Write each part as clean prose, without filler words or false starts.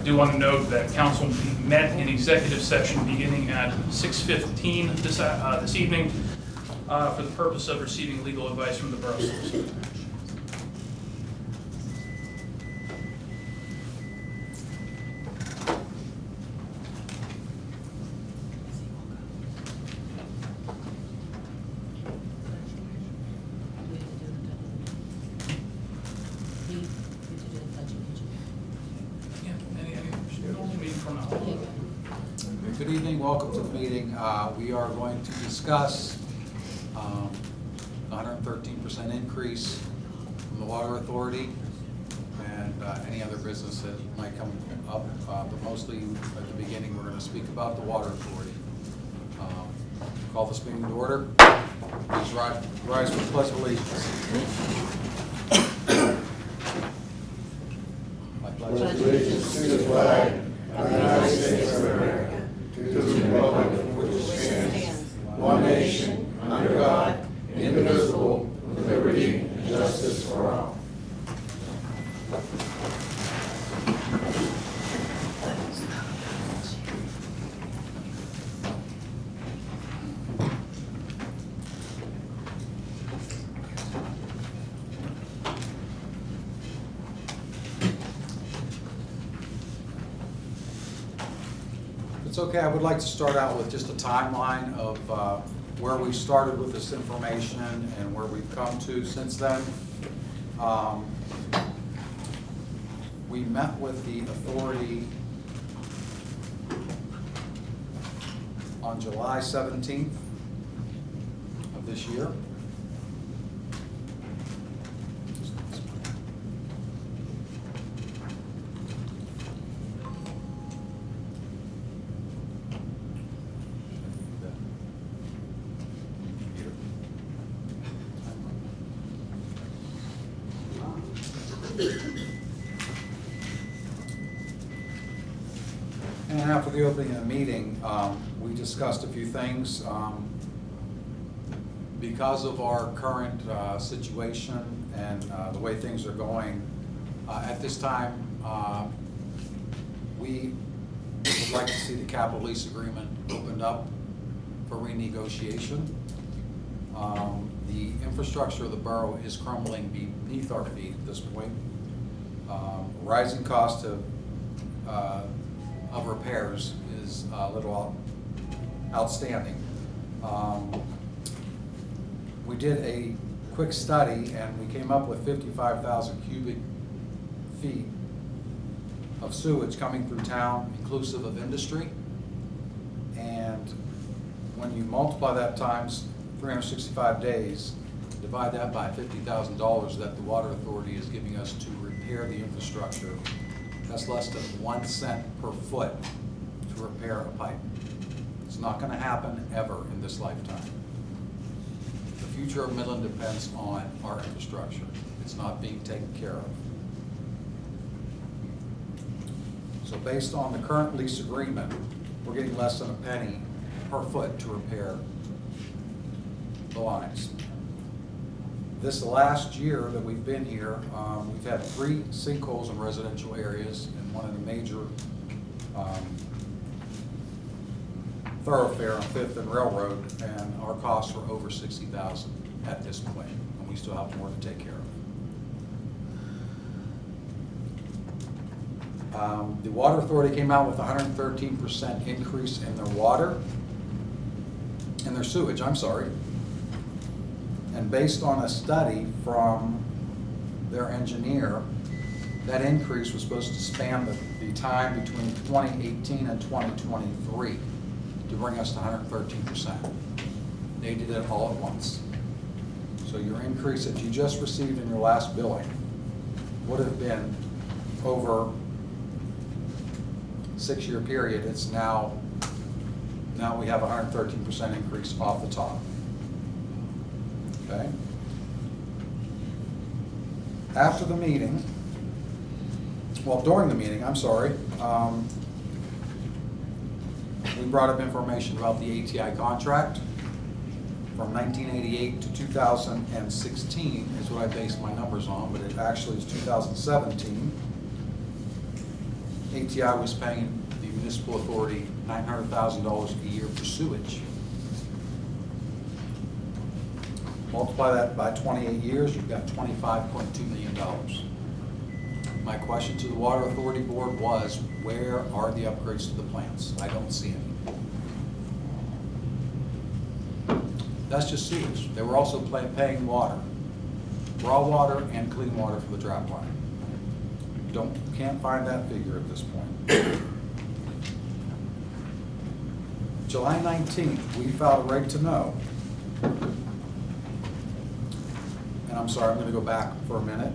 I do want to note that council met in executive session beginning at 6:15 this evening for the purpose of receiving legal advice from the borough solicitor. Good evening, welcome to the meeting. We are going to discuss the 113% increase from the Water Authority and any other business that might come up, but mostly at the beginning we're going to speak about the Water Authority. Call this meeting to order. Please rise for the Pledge of Allegiance. I pledge allegiance to the flag of the United States of America, to the republic for which it stands, one nation, under God, indivisible, with liberty and justice for all. It's okay, I would like to start out with just a timeline of where we started with this information and where we've come to since then. We met with the authority on July 17th of this year. And after the opening of the meeting, we discussed a few things. Because of our current situation and the way things are going, at this time, we would like to see the capital lease agreement opened up for renegotiation. The infrastructure of the borough is crumbling beneath our feet at this point. Rising cost of repairs is a little outstanding. We did a quick study and we came up with 55,000 cubic feet of sewage coming through town, inclusive of industry. And when you multiply that times 365 days, divide that by $50,000 that the Water Authority is giving us to repair the infrastructure, that's less than 1 cent per foot to repair a pipe. It's not going to happen ever in this lifetime. The future of Midland depends on our infrastructure. It's not being taken care of. So based on the current lease agreement, we're getting less than a penny per foot to repair the lines. This last year that we've been here, we've had 3 sinkholes in residential areas and one in a major thoroughfare on 5th and Railroad, and our costs are over $60,000 at this point, and we still have more to take care of. The Water Authority came out with a 113% increase in their water, in their sewage, I'm sorry. And based on a study from their engineer, that increase was supposed to span the time between 2018 and 2023 to bring us to 113%. They did it all at once. So your increase that you just received in your last billing would have been over a 6-year period. It's now we have a 113% increase off the top. Okay. After the meeting, well, during the meeting, I'm sorry, we brought up information about the ATI contract from 1988 to 2016 is what I based my numbers on, but it actually is 2017. ATI was paying the municipal authority $900,000 a year for sewage. Multiply that by 28 years, you've got $25.2 million. My question to the Water Authority Board was, where are the upgrades to the plants? I don't see any. That's just sewage. They were also paying water, raw water and clean water for the trap line. Can't find that figure at this point. July 19th, we filed a right to know. And I'm sorry, I'm going to go back for a minute.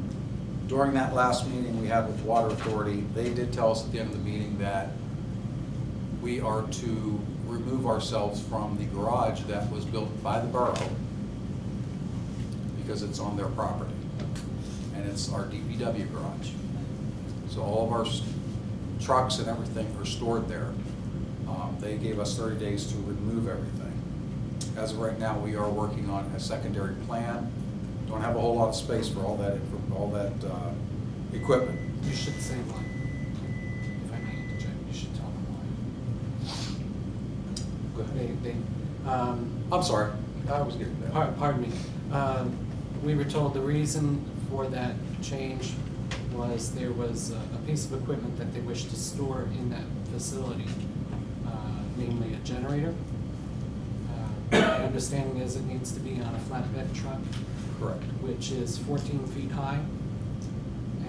During that last meeting we had with Water Authority, they did tell us at the end of the meeting that we are to remove ourselves from the garage that was built by the borough because it's on their property and it's our DPW garage. So all of our trucks and everything are stored there. They gave us 30 days to remove everything. As of right now, we are working on a secondary plan. Don't have a whole lot of space for all that equipment. You should say why. If I may interject, you should tell them why. Go ahead. I'm I'm sorry, I was getting that. Pardon me. We were told the reason for that change was there was a piece of equipment that they wished to store in that facility, namely a generator. My understanding is it needs to be on a flatbed truck. Correct. Which is 14 feet high,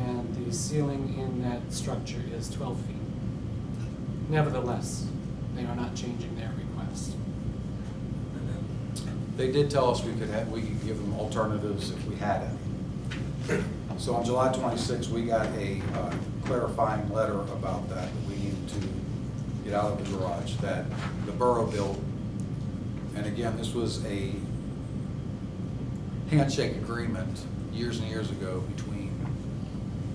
and the ceiling in that structure is 12 feet. Nevertheless, they are not changing their request. They did tell us we could give them alternatives if we had any. So on July 26th, we got a clarifying letter about that we needed to get out of the garage that the borough built. And again, this was a handshake agreement years and years ago between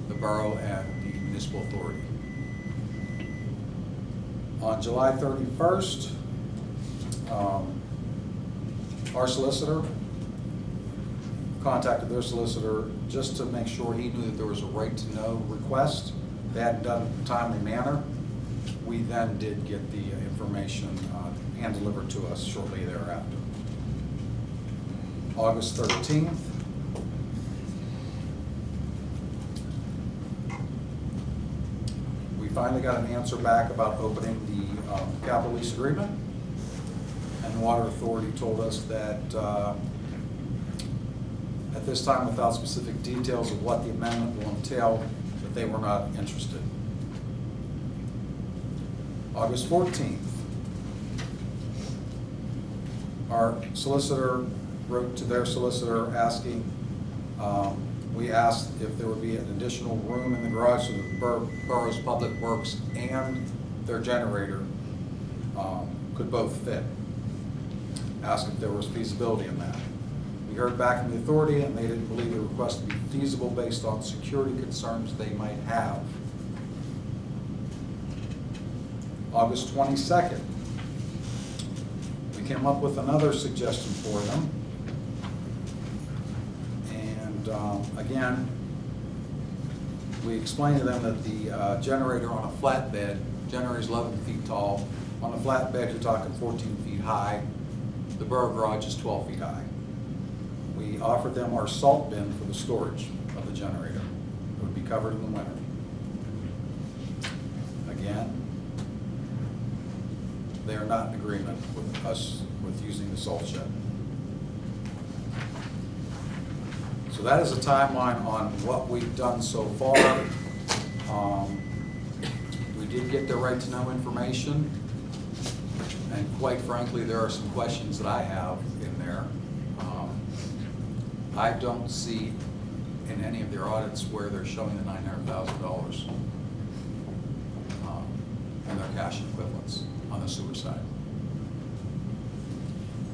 the borough and the municipal authority. On July 31st, our solicitor contacted their solicitor just to make sure he knew that there was a right to know request. They hadn't done it in a timely manner. We then did get the information hand delivered to us shortly thereafter. August 13th, we finally got an answer back about opening the capital lease agreement. And the Water Authority told us that at this time, without specific details of what the amendment will entail, that they were not interested. August 14th, our solicitor wrote to their solicitor asking, we asked if there would be an additional room in the garage so that the borough's public works and their generator could both fit. Asked if there was feasibility in that. We heard back from the authority and they didn't believe the request to be feasible based on security concerns they might have. August 22nd, we came up with another suggestion for them. And again, we explained to them that the generator on a flatbed, generator is 11 feet tall. On a flatbed, you're talking 14 feet high. The borough garage is 12 feet high. We offered them our salt bin for the storage of the generator. It would be covered in the winter. Again, they are not in agreement with us with using the salt shed. So that is a timeline on what we've done so far. We did get the right to know information, and quite frankly, there are some questions that I have in there. I don't see in any of their audits where they're showing the $900,000 in their cash equivalents on the sewer side.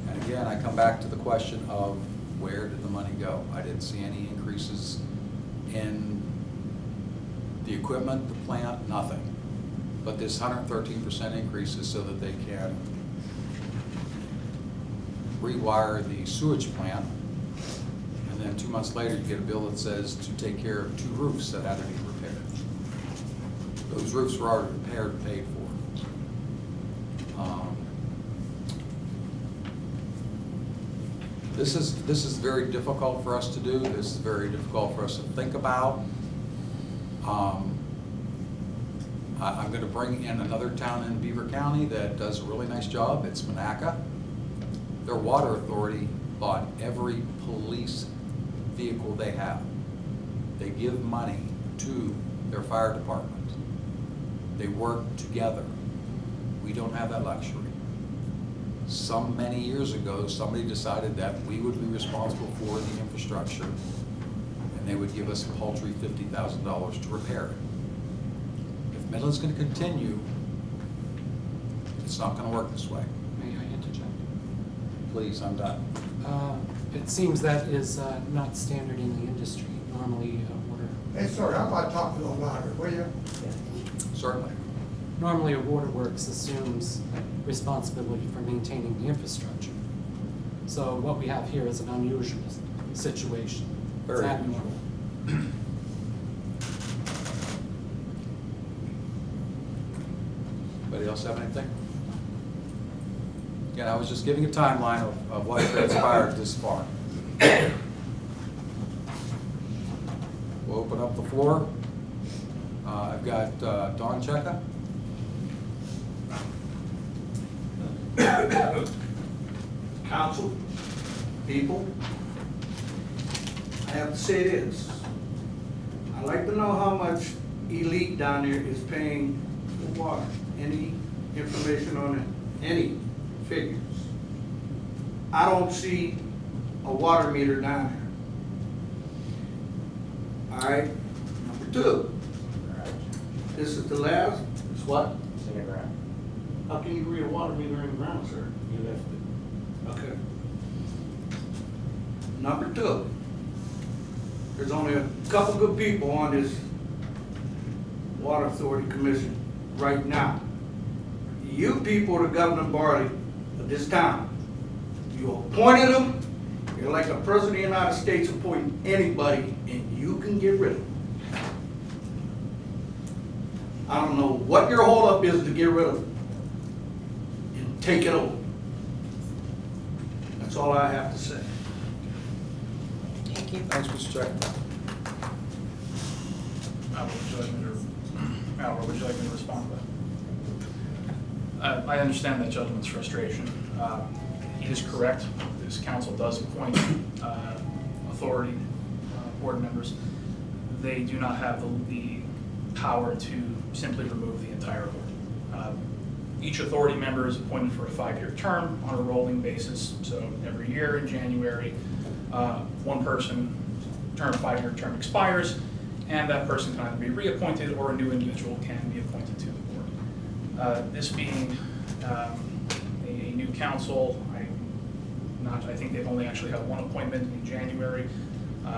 And again, I come back to the question of where did the money go? I didn't see any increases in the equipment, the plant, nothing. But this 113% increase is so that they can rewire the sewage plant, and then 2 months later you get a bill that says to take care of 2 roofs that had to be repaired. Those roofs were already repaired and paid for. This is very difficult for us to do. This is very difficult for us to think about. I'm going to bring in another town in Beaver County that does a really nice job. It's Monaca. Their water authority bought every police vehicle they have. They give money to their fire department. They work together. We don't have that luxury. Many years ago, somebody decided that we would be responsible for the infrastructure, and they would give us a paltry $50,000 to repair it. If Midland's going to continue, it's not going to work this way. May I interject? Please, I'm done. It seems that is not standard in the industry. Normally, water. Hey, sorry, how about talking a little louder, will you? Certainly. Normally, a waterworks assumes responsibility for maintaining the infrastructure. So what we have here is an unusual situation. Very It's abnormal. Anybody else have anything? Again, I was just giving a timeline of what transpired this far. We'll open up the floor. I've got Don Cheka. Council, people, I have to say this. I'd like to know how much Elite down there is paying for water. Any information on it? Any figures? I don't see a water meter down there. All right, number two. This is the last, it's what? It's in the ground. How can you read a water meter in the ground, sir? You left it. Okay. Number two, there's only a couple good people on this Water Authority Commission right now. You people are the governing body of this town. You appointed them, you're like the President of the United States appointing anybody, and you can get rid of them. I don't know what your holdup is to get rid of them and take it over. That's all I have to say. Thank you. Thanks, Mr. Cheka. Al, would you like me to respond to that? I understand that gentleman's frustration. He is correct. This council does appoint authority board members. They do not have the power to simply remove the entire board. Each authority member is appointed for a 5-year term on a rolling basis. So every year in January, one person 5-year term expires, and that person can either be reappointed or a new individual can be appointed to the board. This being a new council, I think they've only actually had one appointment in January,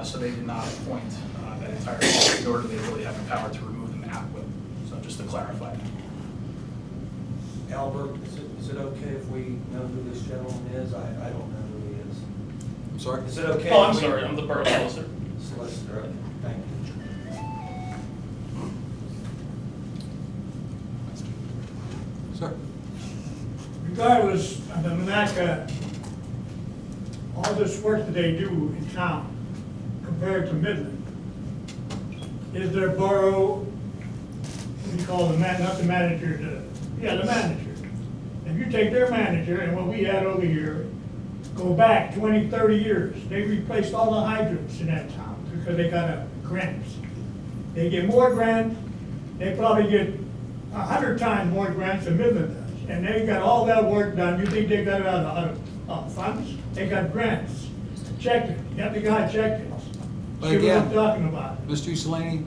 so they did not appoint that entire board, nor do they really have the power to remove them at will. So just to clarify that. Albert, is it okay if we know who this gentleman is? I don't know who he is. I'm sorry? Is it okay? Oh, I'm if we- sorry, I'm the borough solicitor. Solicitor, okay, thank you. Sir? Regardless of the Monaca, all this work that they do in town compared to Midland, is their borough, what do you call the man, not the manager, the manager. If you take their manager and what we had over here, go back 20, 30 years, they replaced all the hydrants in that town because they got a grant. They get more grant, they probably get 100 times more grants than Midland does. And they got all that work done. You think they got it out of funds? They got grants. Check it. You have the guy check it. But See what I'm again, talking about. Mr. Usolini,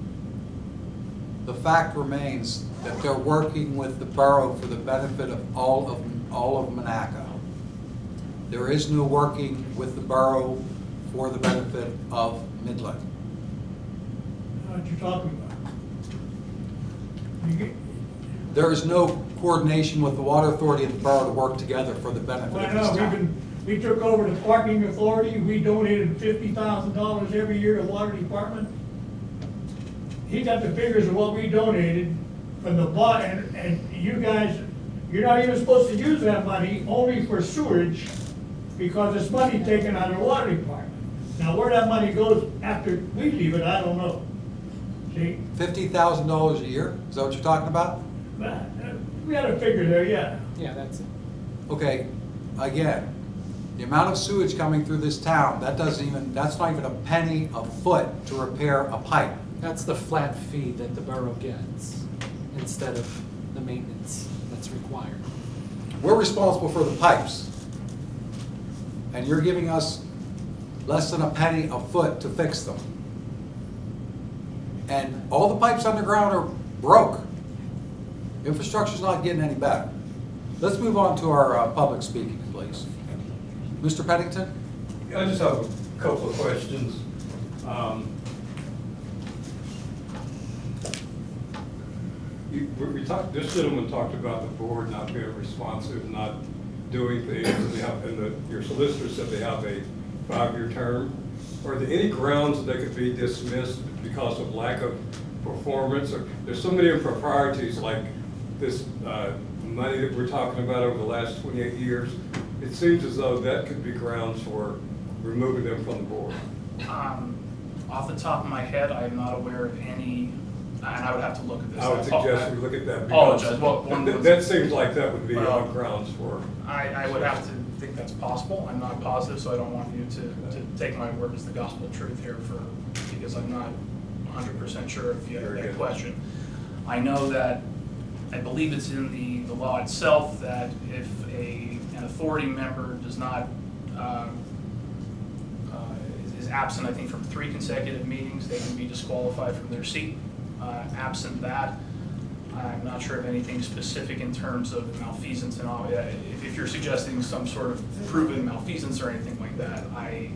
the fact remains that they're working with the borough for the benefit of all of Monaca. There is no working with the borough for the benefit of Midland. What you talking about? You get, There is no coordination with the water authority and the borough to work together for the benefit well, of I this know, town. we took over the parking authority. We donated $50,000 every year to the water department. He got the figures of what we donated from the and you guys, you're not even supposed to use that money only for sewage because it's money taken out of the water department. Now, where that money goes after we leave it, I don't know. See? $50,000 a year? Is that what you're talking about? We had a figure there, yeah. Yeah, that's it. Okay, again, the amount of sewage coming through this town, that's not even a penny a foot to repair a pipe. That's the flat fee that the borough gets instead of the maintenance that's required. We're responsible for the pipes. And you're giving us less than a penny a foot to fix them. And all the pipes underground are broke. Infrastructure's not getting any better. Let's move on to our public speaking, please. Mr. Pennington? I just have a couple of questions. This gentleman talked about the board not being responsive, not doing things, and your solicitor said they have a 5-year term. Are there any grounds that they could be dismissed because of lack of performance? Or there's so many improprieties like this money that we're talking about over the last 28 years. It seems as though that could be grounds for removing them from the board. Off the top of my head, I am not aware of any, and I would have to look at this. I would suggest we look at that. Apologize. That seems like that would be on grounds for. I would have to think that's possible. I'm not positive, so I don't want you to take my word as the gospel truth here because I'm not 100% sure if you have that question. I know that, I believe it's in the law itself that if an authority member does not, is absent, I think, from 3 consecutive meetings, they can be disqualified from their seat. Absent that, I'm not sure of anything specific in terms of malfeasance and all. If you're suggesting some sort of proven malfeasance or anything like that, I'd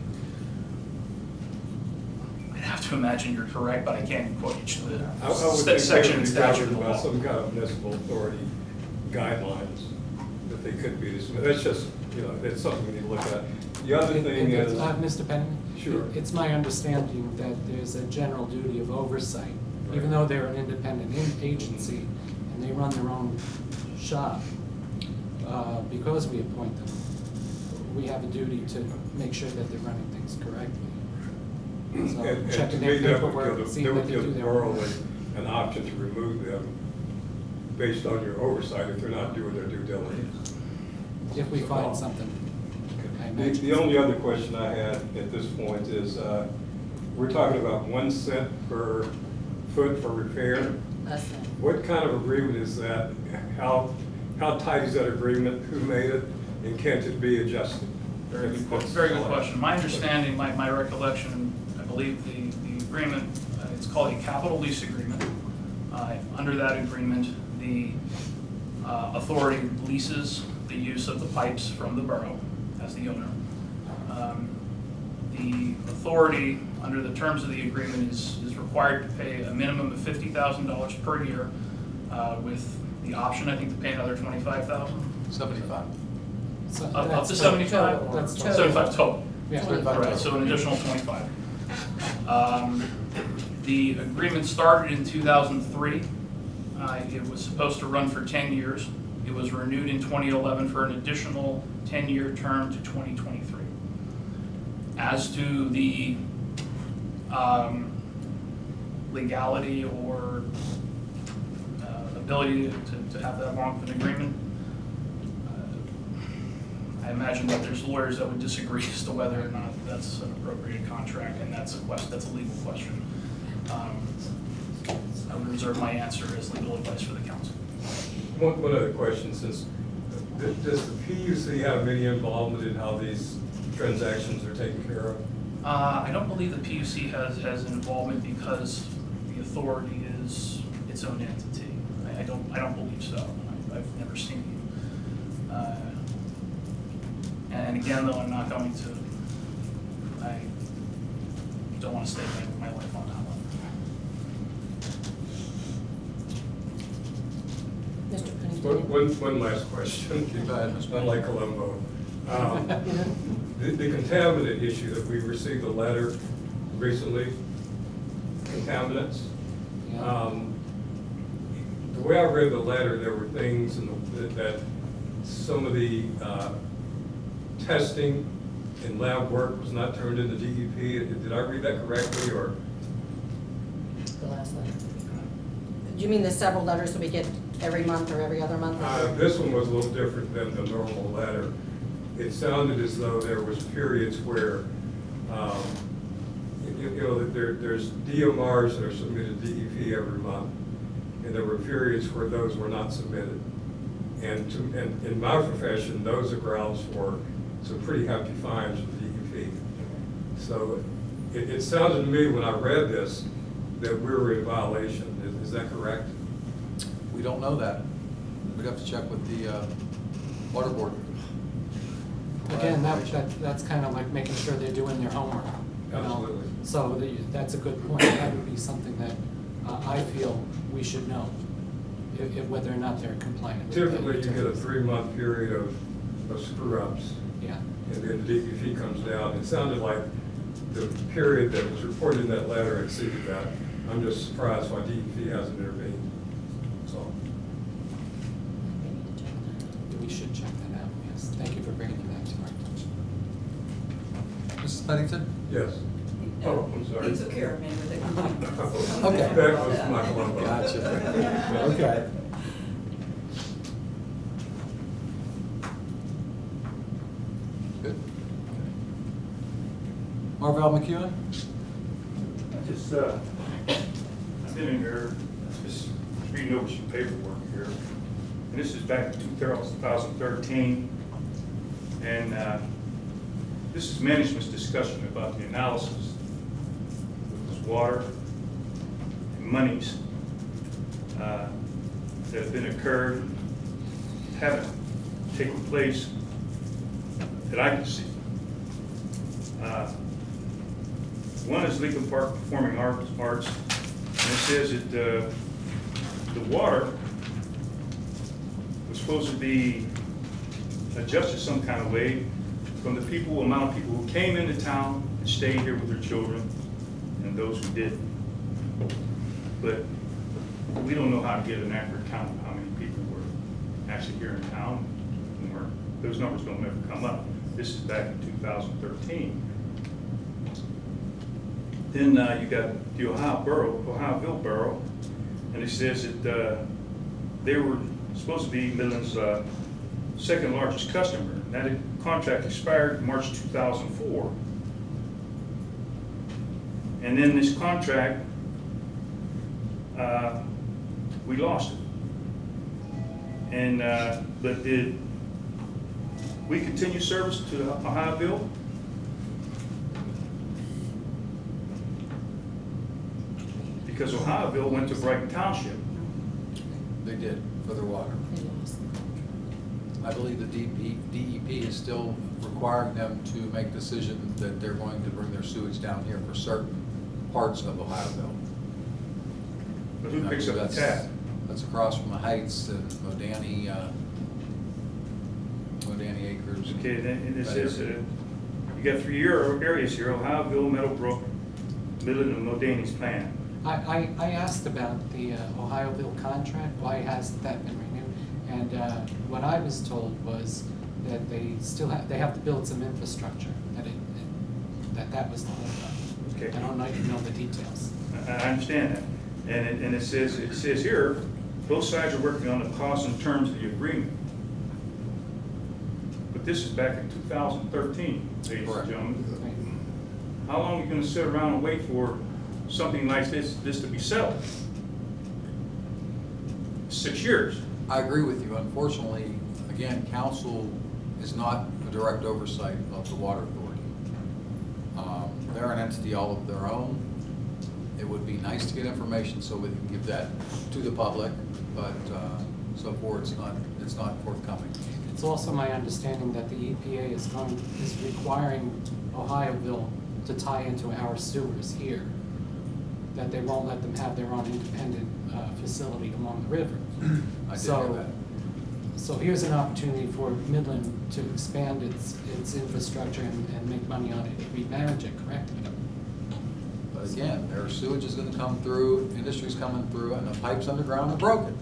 have to imagine you're correct, but I can't quote you to the section and statute of the law. Some kind of municipal authority guidelines that they could be dismissed. That's just, that's something we need to look at. The other thing is, Mr. Pennington? Sure. It's my understanding that there's a general duty of oversight, even though they're an independent agency and they run their own shop. Because we appoint them, we have a duty to make sure that they're running things correctly. So and checking to their me, that paperwork, would seeing give that they do the their borough work. an option to remove them based on your oversight if they're not doing their due diligence. If we find something. I imagine. The only other question I had at this point is, we're talking about 1 cent per foot for repair. What kind of agreement is that? How tight is that agreement? Who made it? And can't it be adjusted? Very good question. My understanding, my recollection, I believe the agreement, it's called a capital lease agreement. Under that agreement, the authority leases the use of the pipes from the borough as the owner. The authority, under the terms of the agreement, is required to pay a minimum of $50,000 per year, with the option, I think, to pay another $25,000. 75. So Up that's to total. 75? That's total. 75 total. Yeah. 75 Correct, so an additional 25. The agreement started in 2003. It was supposed to run for 10 years. It was renewed in 2011 for an additional 10-year term to 2023. As to the legality or ability to have that long of an agreement, I imagine that there's lawyers that would disagree as to whether or not that's an appropriate contract, and that's a legal question. I would reserve my answer as legal advice for the council. One other question, since does the PUC have any involvement in how these transactions are taken care of? I don't believe the PUC has involvement because the authority is its own entity. I don't believe so. I've never seen. And again, though, I'm not going to. I don't want to stake my life on that one. Mr. Pennington. One last question. Go ahead, Mr. Unlike Colombo. The contaminant issue that we received a letter recently, contaminants. Yeah. The way I read the letter, there were things that some of the testing and lab work was not turned into DEP. Did I read that correctly, or? The last letter. Do you mean the several letters that we get every month or every other month? This one was a little different than the normal letter. It sounded as though there was periods where, there's DMRs that are submitted to DEP every month, and there were periods where those were not submitted. And in my profession, those are grounds for some pretty hefty fines from DEP. So it sounded to me when I read this that we were in violation. Is that correct? We don't know that. We'd have to check with the water board. Again, that's kind of like making sure they're doing their homework. You know? Absolutely. So that's a good point. That would be something that I feel we should know, whether or not they're compliant. Typically, you get a 3-month period of screw-ups. Yeah. And then the DEP comes down. It sounded like the period that was reported in that letter exceeded that. I'm just surprised why DEP hasn't intervened. So. We should check that out, yes. Thank you for bringing that to our attention. Mrs. Pennington? Yes. Oh, I'm sorry. He took care of me with it. Okay. That was my fault. Gotcha. Okay. Good. Marvell McEwen? I've been in here, just reading over some paperwork here, and this is back in 2013, and this is management's discussion about the analysis of this water and monies that have been occurred, haven't taken place that I can see. One is Lincoln Park Performing Arts, and it says that the water was supposed to be adjusted some kind of way from the amount of people who came into town and stayed here with their children and those who didn't. But we don't know how to get an accurate count of how many people were actually here in town, and those numbers don't ever come up. This is back in 2013. Then you got the Ohioville Borough, and it says that they were supposed to be Midland's second largest customer. That contract expired March 2004. And then this contract, we lost it. And but did we continue service to Ohioville? Because Ohioville went to Brighton Township. They did, for their water. I believe the DEP is still requiring them to make decisions that they're going to bring their sewage down here for certain parts of Ohioville. But who picks up the tab? That's across from the Heights and Modani Acres. Okay, then it says you got 3 areas here: Ohioville, Meadowbrook, Midland, and Modani's plan. I asked about the Ohioville contract, why hasn't that been renewed? And what I was told was that they still have to build some infrastructure, that was the whole thing. Okay. I don't know the details. I understand that. And it says here, both sides are working on the costs and terms of the agreement. But this is back in 2013, ladies and gentlemen. How long are you going to sit around and wait for something like this to be settled? 6 years. I agree with you. Unfortunately, again, council is not a direct oversight of the water authority. They're an entity all of their own. It would be nice to get information so we can give that to the public, but so far it's not forthcoming. It's also my understanding that the EPA is requiring Ohioville to tie into our sewers here, that they won't let them have their own independent facility along the river. I did hear that. So here's an opportunity for Midland to expand its infrastructure and make money on it if we manage it correctly. But again, their sewage is going to come through, industry's coming through, and the pipes underground are broken.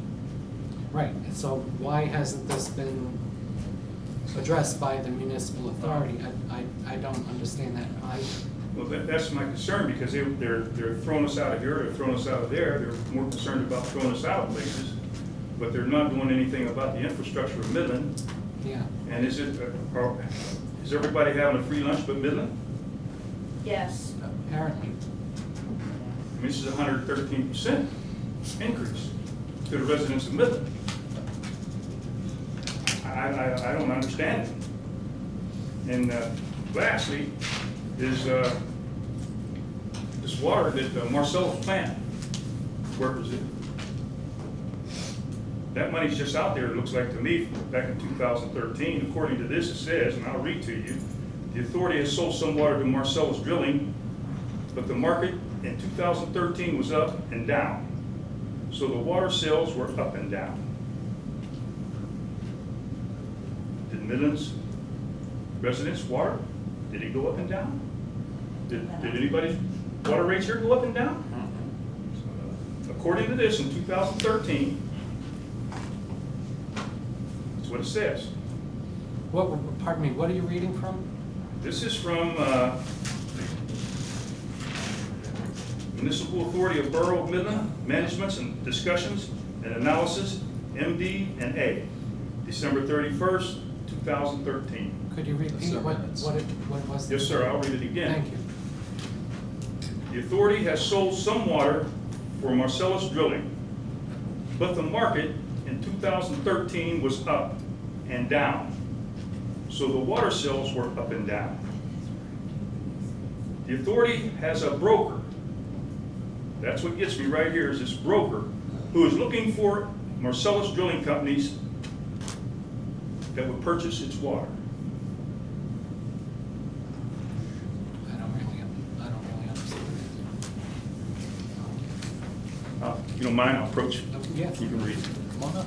Right, so why hasn't this been addressed by the municipal authority? I don't understand that. Well, that's my concern, because they're throwing us out of here, they're throwing us out of there, they're more concerned about throwing us out of places, but they're not doing anything about the infrastructure of Midland. Yeah. And is everybody having a free lunch but Midland? Yes. Apparently. I mean, this is 113% increase to the residents of Midland. I don't understand it. And lastly is this water that Marcellus plant, where is it? That money's just out there, it looks like to me, back in 2013. According to this, it says, and I'll read to you, the authority has sold some water to Marcellus Drilling, but the market in 2013 was up and down. So the water sales were up and down. Did Midland's residents' water, did it go up and down? Did anybody's water rates here go up and down? According to this, in 2013, that's what it says. Pardon me, what are you reading from? This is from Municipal Authority of Borough of Midland, Managements and Discussions and Analysis, MD and A, December 31st, 2013. Could you repeat what it was? Yes, sir, I'll read it again. Thank you. The authority has sold some water for Marcellus Drilling, but the market in 2013 was up and down. So the water sales were up and down. The authority has a broker. That's what gets me right here, is this broker who is looking for Marcellus Drilling companies that would purchase its water. I don't really understand. You don't mind, I'll approach. Yeah. You can read. Come on up.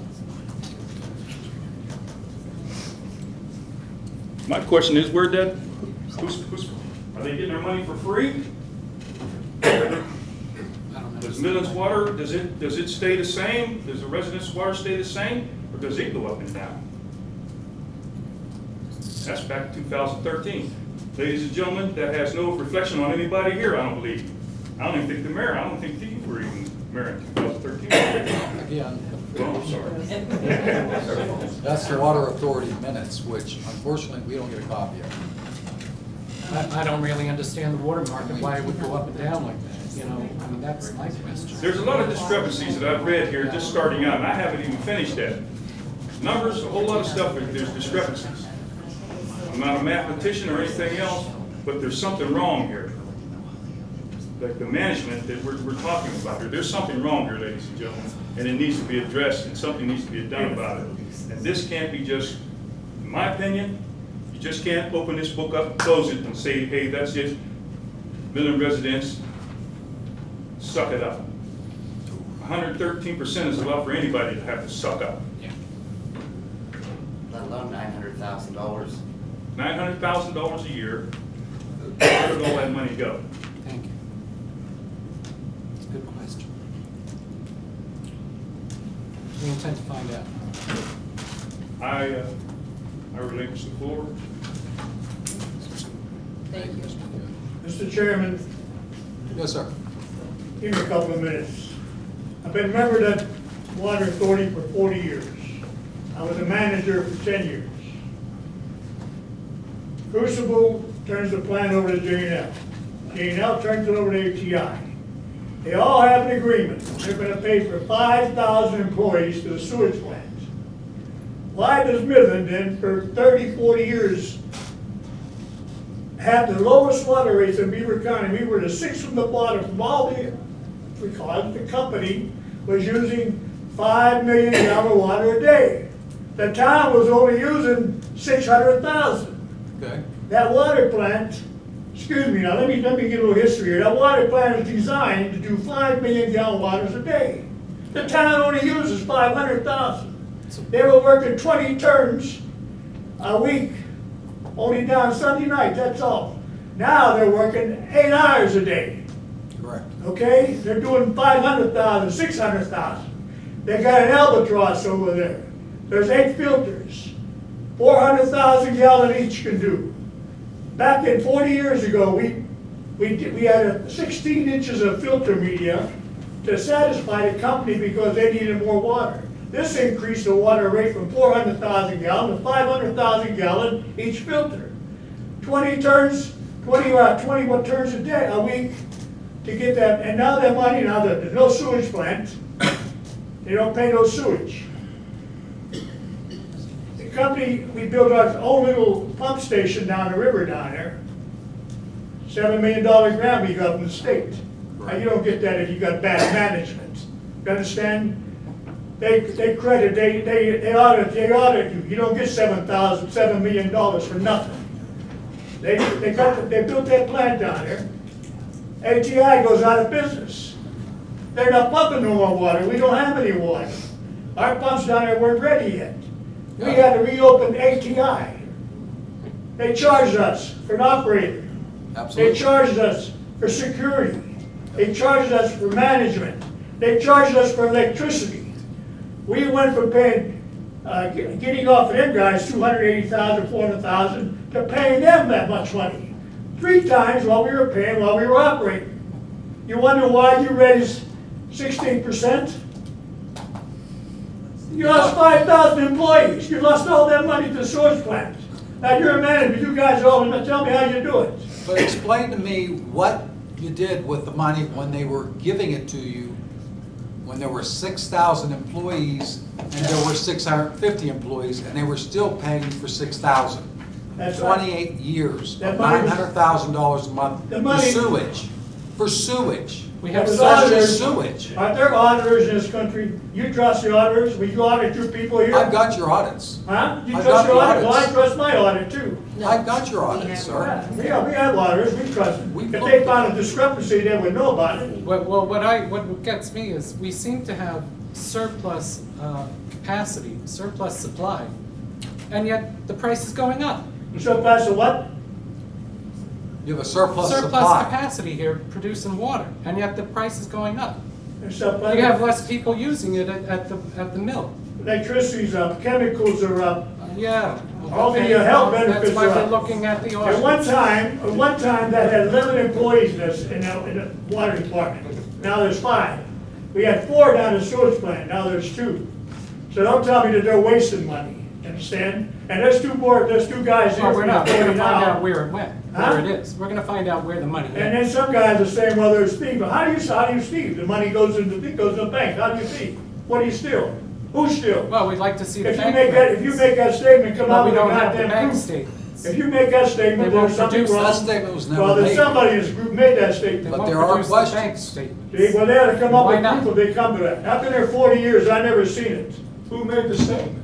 My question is, are they getting their money for free? I don't know. Does Midland's water, does it stay the same? Does the residents' water stay the same? Or does it go up and down? That's back in 2013. Ladies and gentlemen, that has no reflection on anybody here, I don't believe. I don't even think the mayor, I don't think you were even mayor in 2013. Again, Well, I'm sorry. that's the Water Authority minutes, which unfortunately we don't get a copy of. I don't really understand the water market, why it would go up and down like that, you know, I mean, that's my question. There's a lot of discrepancies that I've read here just starting out, and I haven't even finished that. Numbers, a whole lot of stuff, there's discrepancies. I'm not a mathematician or anything else, but there's something wrong here. Like the management that we're talking about here, there's something wrong here, ladies and gentlemen, and it needs to be addressed, and something needs to be done about it. And this can't be just, in my opinion, you just can't open this book up, close it, and say, hey, that's it. Midland residents, suck it up. 113% is a lot for anybody to have to suck up. Yeah. Let alone $900,000. $900,000 a year. Where did all that money go? Thank you. It's a good question. We intend to find out. I relinquish the floor. Thank you. Mr. Chairman, Yes, sir. give me a couple of minutes. I've been a member of that Water Authority for 40 years. I was a manager for 10 years. Crucible turns the plant over to J&L. J&L turns it over to ATI. They all have an agreement. They're going to pay for 5,000 employees to the sewage plant. Why does Midland then, for 30, 40 years, have the lowest water rates in Beaver County? We were the sixth from the bottom from all the, because the company was using 5 million gallon of water a day. The town was only using 600,000. Okay. That water plant, excuse me, now let me give a little history here. That water plant is designed to do 5 million gallon waters a day. The town only uses 500,000. They were working 20 turns a week, only down Sunday night, that's all. Now they're working 8 hours a day. Correct. Okay? They're doing 500,000, 600,000. They got an albatross over there. There's 8 filters, 400,000 gallon each can do. Back in 40 years ago, we had 16 inches of filter media to satisfy the company because they needed more water. This increased the water rate from 400,000 gallon to 500,000 gallon each filter. 20 turns a day, a week to get that, and now that money, now that there's no sewage plant, they don't pay no sewage. The company, we built our own little pump station down the river down there. $7 million grant we got from the state. Now, you don't get that if you got bad management. You understand? They audit you. You don't get $7 million for nothing. They built that plant down there. ATI goes out of business. They're not pumping no more water. We don't have any water. Our pumps down there weren't ready yet. We had to reopen ATI. They charged us for an operator. Absolutely. They charged us for security. They charged us for management. They charged us for electricity. We went from paying, getting off of them guys $280,000, $400,000 to paying them that much money. 3 times what we were paying while we were operating. You wonder why you raised 16%? You lost 5,000 employees. You lost all that money to the sewage plant. Now you're a manager. You guys all tell me how you do it. But explain to me what you did with the money when they were giving it to you, when there were 6,000 employees and there were 650 employees, and they were still paying you for 6,000. That's 28 years, That money was- $900,000 a month The for money- sewage. For sewage. We have It was That's auditors. just sewage. Aren't there auditors in this country? You trust the auditors? Will you audit your people here? I've got your audits. Huh? You I've trust got your the audit? Well, I audits. trust my audit too. I've got your audits, sir. Yeah, we have auditors, we trust them. We If looked they at found a discrepancy, they would know about it. Well, what gets me is we seem to have surplus capacity, surplus supply, and yet the price is going up. You surplus of what? You have a surplus Surplus supply. capacity here producing water, and yet the price is going up. There's surplus. You have less people using it at the mill. Electricity's up, chemicals are up. Yeah. All the okay, health well, benefits That's why are we're up. looking at the At audit. one time, that had 11 employees in the water department. Now there's 5. We had 4 down in the sewage plant, now there's 2. So don't tell me that they're wasting money, understand? And there's 2 guys here Well, from we're the not. We're authority gonna find out now. where it went, Huh? where it is. We're gonna find out where the money And is. then some guys are saying, well, there's thief. How do you thief? The money goes in the bank. How do you thief? What do you steal? Who steal? Well, we'd like to see the If you bank. make that statement, come Well, out we with a don't have the goddamn bank proof. statements. If you make that statement, They won't there's something produce wrong. That statement was never Well, then made. somebody in this group made that They statement. But won't there are produce the bank questions. statements. See, well, they had to come up Why with not? proof if they come to that. I've been there 40 years, I never seen it. Who made the statement?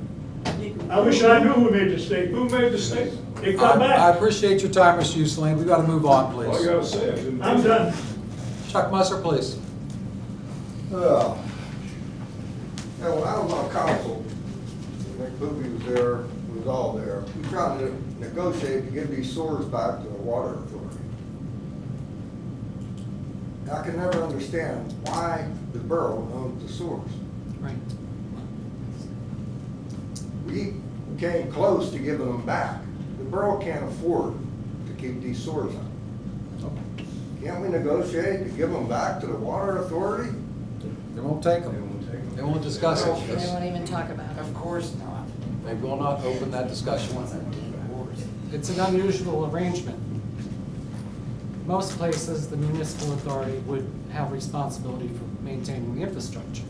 I wish I knew who made the statement. Who made the statement? They come I back. appreciate your time, Mr. Usling. We've got to move on, All you please. gotta say is. I'm done. Chuck Musser, please. Well, when I was on council, Nick Booby was there, we was all there. We tried to negotiate to give these sewers back to the water authority. I can never understand why the borough owns the sewers. Right. We came close to giving them back. The borough can't afford to keep these sewers up. Can't we negotiate to give them back to the water authority? They won't take them. They won't discuss it. They won't even talk about it. Of course not. They will not open that discussion. It's an unusual arrangement. Most places, the municipal authority would have responsibility for maintaining the infrastructure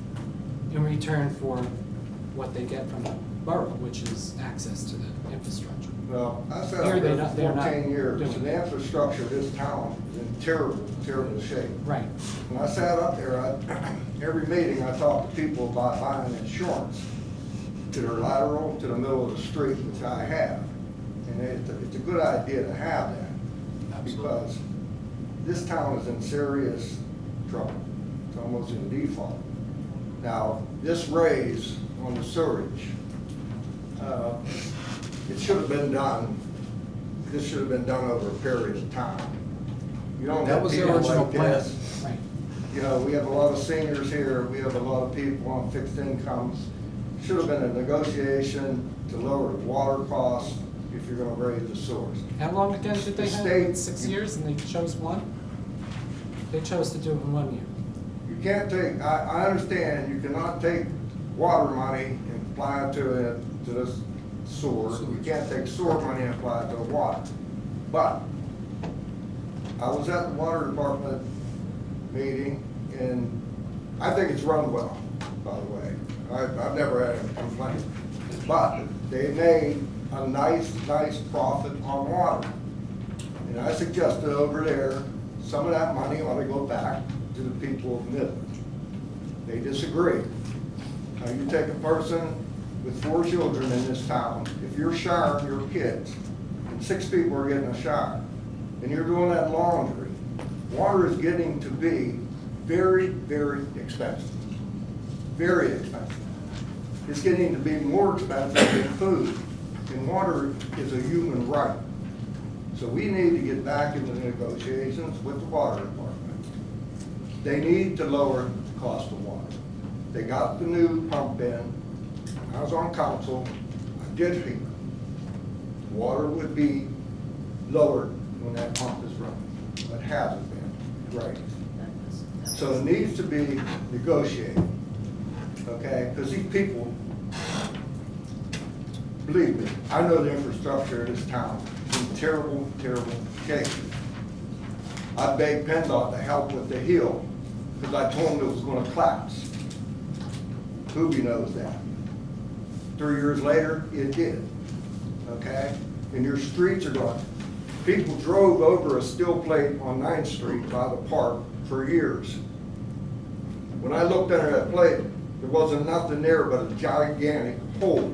in return for what they get from the borough, which is access to the infrastructure. Well, I sat Here up they there don't- for they're not 14 years, doing and it. the infrastructure of this town is in terrible, terrible shape. Right. When I sat up there, every meeting, I talked to people about buying insurance to their lateral, to the middle of the street, which I have. And it's a good idea to have that, because this town is in serious trouble. It's almost in default. Now, this raise on the sewerage, it should have been done, this should have been done over a period of time. You don't That have was the people original like plan. this. Right. You know, we have a lot of seniors here, we have a lot of people on fixed incomes. Should have been a negotiation to lower the water costs if you're gonna raise the sewers. How long ago did they The have? state- 6 years, and they chose one? They chose to do it in 1 year. You can't take, I understand, you cannot take water money and apply it to this sewer. You can't take sewer money and apply it to the water. But I was at the water department meeting, and I think it's run well, by the way. I've never had a complaint. But they made a nice profit on water. And I suggested over there, some of that money ought to go back to the people of Midland. They disagree. Now, you take a person with 4 children in this town, if you're showering your kids, and 6 people are getting a shower, and you're doing that laundry, water is getting to be very, very expensive. Very expensive. It's getting to be more expensive than food, and water is a human right. So we need to get back into negotiations with the water department. They need to lower the cost of water. They got the new pump in. I was on council, I did hear water would be lowered when that pump is running. It hasn't been, right? So it needs to be negotiated, okay? Because these people, believe me, I know the infrastructure of this town is in terrible, terrible shape. I begged PennDOT to help with the hill because I told them it was going to collapse. Hoobie knows that. 3 years later, it did, okay? And your streets are gone. People drove over a steel plate on 9th Street by the park for years. When I looked under that plate, there wasn't nothing there but a gigantic hole.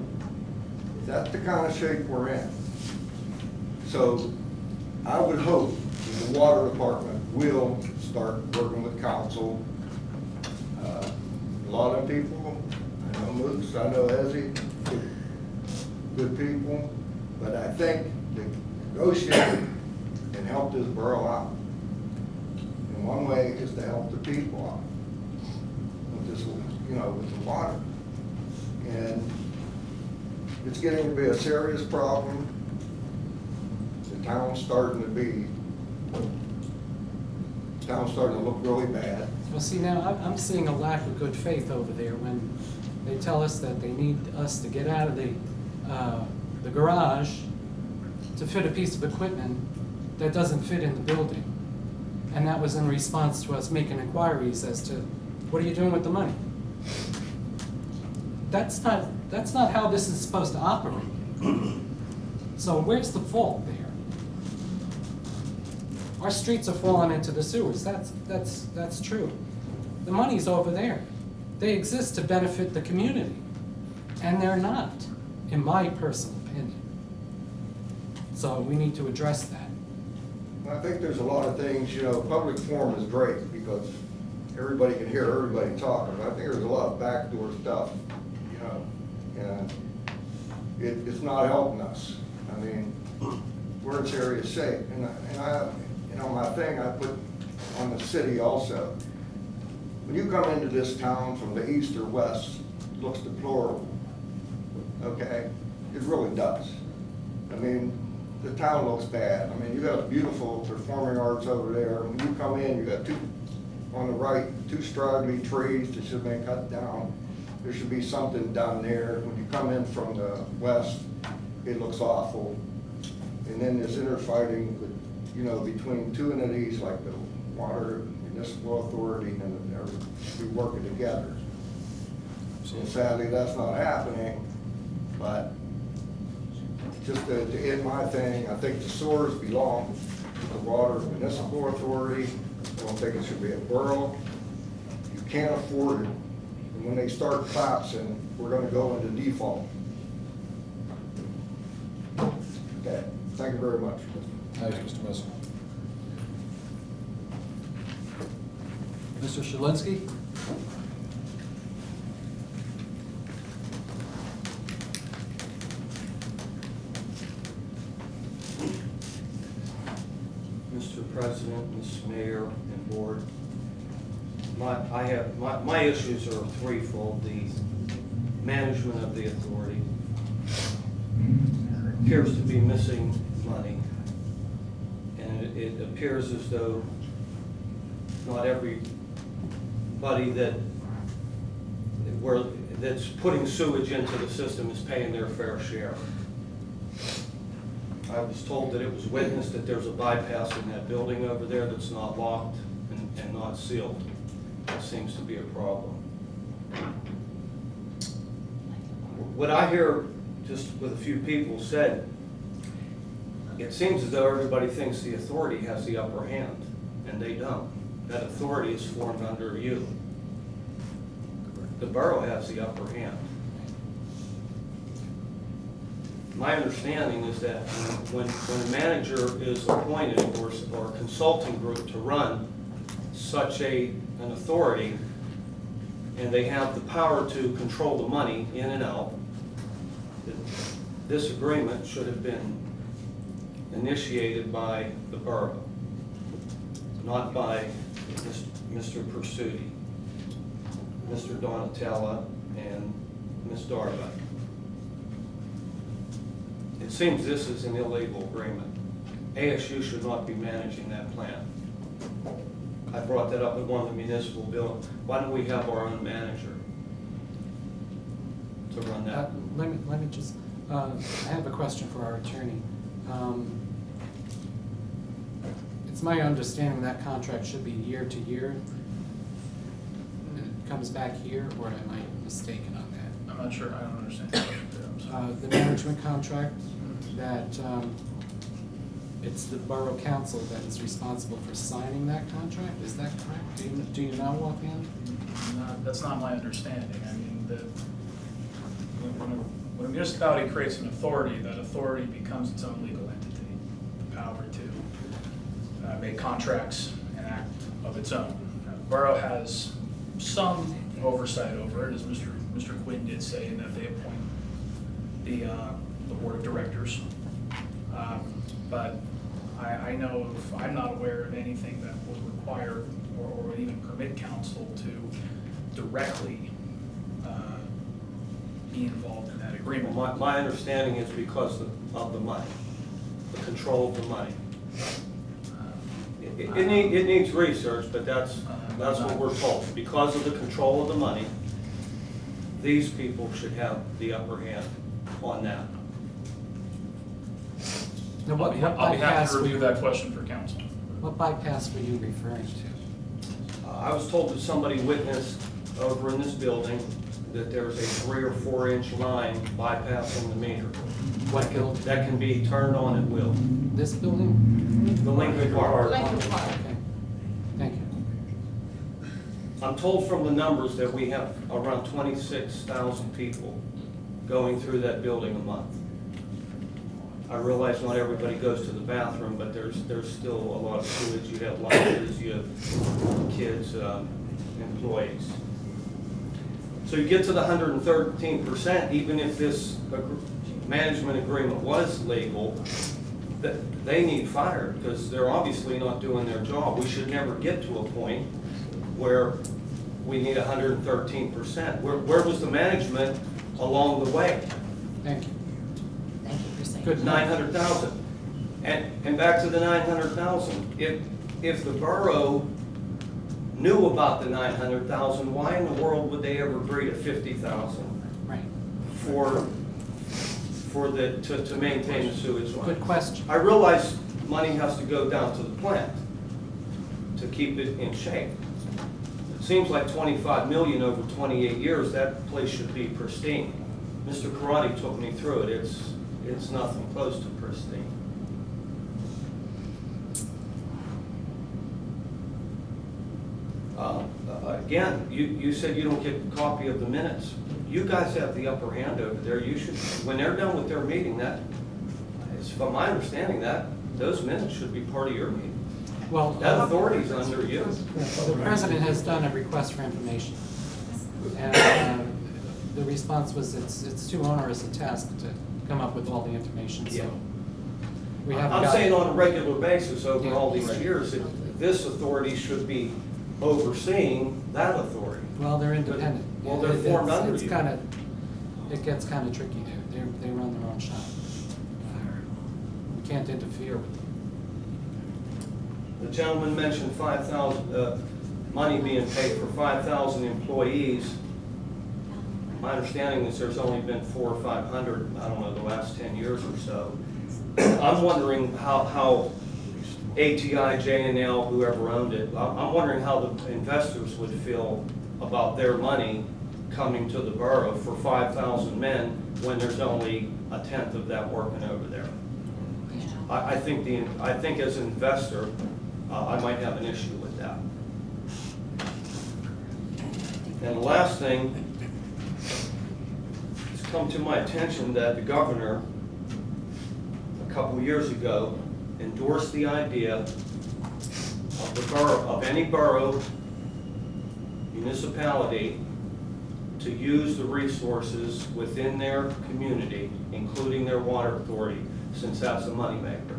That's the kind of shape we're in. So I would hope that the water department will start working with council. A lot of people, I know Moose, I know Ezzy, good people, but I think they negotiate and help this borough out. And one way is to help the people out with this, you know, with the water. And it's getting to be a serious problem. The town's starting to look really bad. Well, see, now, I'm seeing a lack of good faith over there when they tell us that they need us to get out of the garage to fit a piece of equipment that doesn't fit in the building. And that was in response to us making inquiries as to, what are you doing with the money? That's not how this is supposed to operate. So where's the fault there? Our streets are falling into the sewers. That's true. The money's over there. They exist to benefit the community, and they're not, in my personal opinion. So we need to address that. I think there's a lot of things, you know, public forum is great because everybody can hear everybody talking. But I think there's a lot of backdoor stuff, you know, and it's not helping us. I mean, we're in serious shape. And I, you know, my thing I put on the city also. When you come into this town from the east or west, it looks deplorable, okay? It really does. I mean, the town looks bad. I mean, you got beautiful performing arts over there. When you come in, you got on the right, 2 straggly trees that should have been cut down. There should be something done there. When you come in from the west, it looks awful. And then there's interfighting with, you know, between 2 entities like the Water Municipal Authority and we working together. And sadly, that's not happening, but just to end my thing, I think the sewers belong to the Water Municipal Authority. I don't think it should be a borough. You can't afford it. And when they start collapsing, we're gonna go into default. Okay, thank you very much. Thank you, Mr. Messer. Mr. Shalinski? Mr. President, Ms. Mayor, and Board, my issues are threefold. The management of the authority appears to be missing money. And it appears as though not everybody that's putting sewage into the system is paying their fair share. I was told that it was witnessed that there's a bypass in that building over there that's not locked and not sealed. That seems to be a problem. What I hear, just with a few people said, it seems as though everybody thinks the authority has the upper hand, and they don't. That authority is formed under you. The borough has the upper hand. My understanding is that when a manager is appointed or a consulting group to run such an authority, and they have the power to control the money in and out, this agreement should have been initiated by the borough, not by Mr. Pursuti, Mr. Donatella, and Ms. Darbuck. It seems this is an illegal agreement. ASU should not be managing that plant. I brought that up in one of the municipal bills. Why don't we have our own manager to run that? Let me just, I have a question for our attorney. It's my understanding that contract should be year to year. It comes back here, or am I mistaken on that? I'm not sure, I don't understand. I'm sorry. The management contract, that it's the borough council that is responsible for signing that contract, is that correct? Do you know offhand? That's not my understanding. I mean, when a municipality creates an authority, that authority becomes its own legal entity, the power to make contracts and act of its own. Now, the borough has some oversight over it, as Mr. Quinn did say, in that they appoint the board of directors. But I know I'm not aware of anything that would require or would even permit council to directly be involved in that agreement. My understanding is because of the money, the control of the money. It needs research, but that's what we're told. Because of the control of the money, these people should have the upper hand on that. Now, I'll be happy to review that question for council. What bypass were you referring to? I was told that somebody witnessed over in this building that there's a 3 or 4 inch line bypassing the meter. What building? That can be turned on at will. This building? The Lincoln Park. Lincoln Park. Okay. Thank you. I'm told from the numbers that we have around 26,000 people going through that building a month. I realize not everybody goes to the bathroom, but there's still a lot of sewage. You have lunches, you have kids, employees. So you get to the 113%, even if this management agreement was legal, they need fired because they're obviously not doing their job. We should never get to a point where we need 113%. Where was the management along the way? Thank you. Thank you for saying. Good. 900,000. And back to the 900,000. If the borough knew about the 900,000, why in the world would they ever agree to 50,000 Right. to maintain the sewage line? Good question. I realize money has to go down to the plant to keep it in shape. It seems like 25 million over 28 years, that place should be pristine. Mr. Karate took me through it. It's nothing close to pristine. Again, you said you don't get a copy of the minutes. You guys have the upper hand over there. You should, when they're done with their meeting, that is, from my understanding, that those minutes should be part of your meeting. Well, That authority is under you. the president has done a request for information, and the response was it's too onerous a task to come up with all the information. Yeah. So we haven't I'm got- saying on a regular basis over Yeah. all these years, this authority should be overseeing that authority. Well, they're independent. Well, they're formed under It's you. kind of, it gets kind of tricky there. They run their own shop. We can't interfere with them. The gentleman mentioned 5,000, money being paid for 5,000 employees. My understanding is there's only been 400 or 500, I don't know, the last 10 years or so. I'm wondering how ATI, J&L, whoever owned it, I'm wondering how the investors would feel about their money coming to the borough for 5,000 men when there's only a tenth of that working over there. I think as an investor, I might have an issue with that. And the last thing, it's come to my attention that the governor, a couple of years ago, endorsed the idea of the borough, of any borough, municipality, to use the resources within their community, including their water authority, since that's a moneymaker.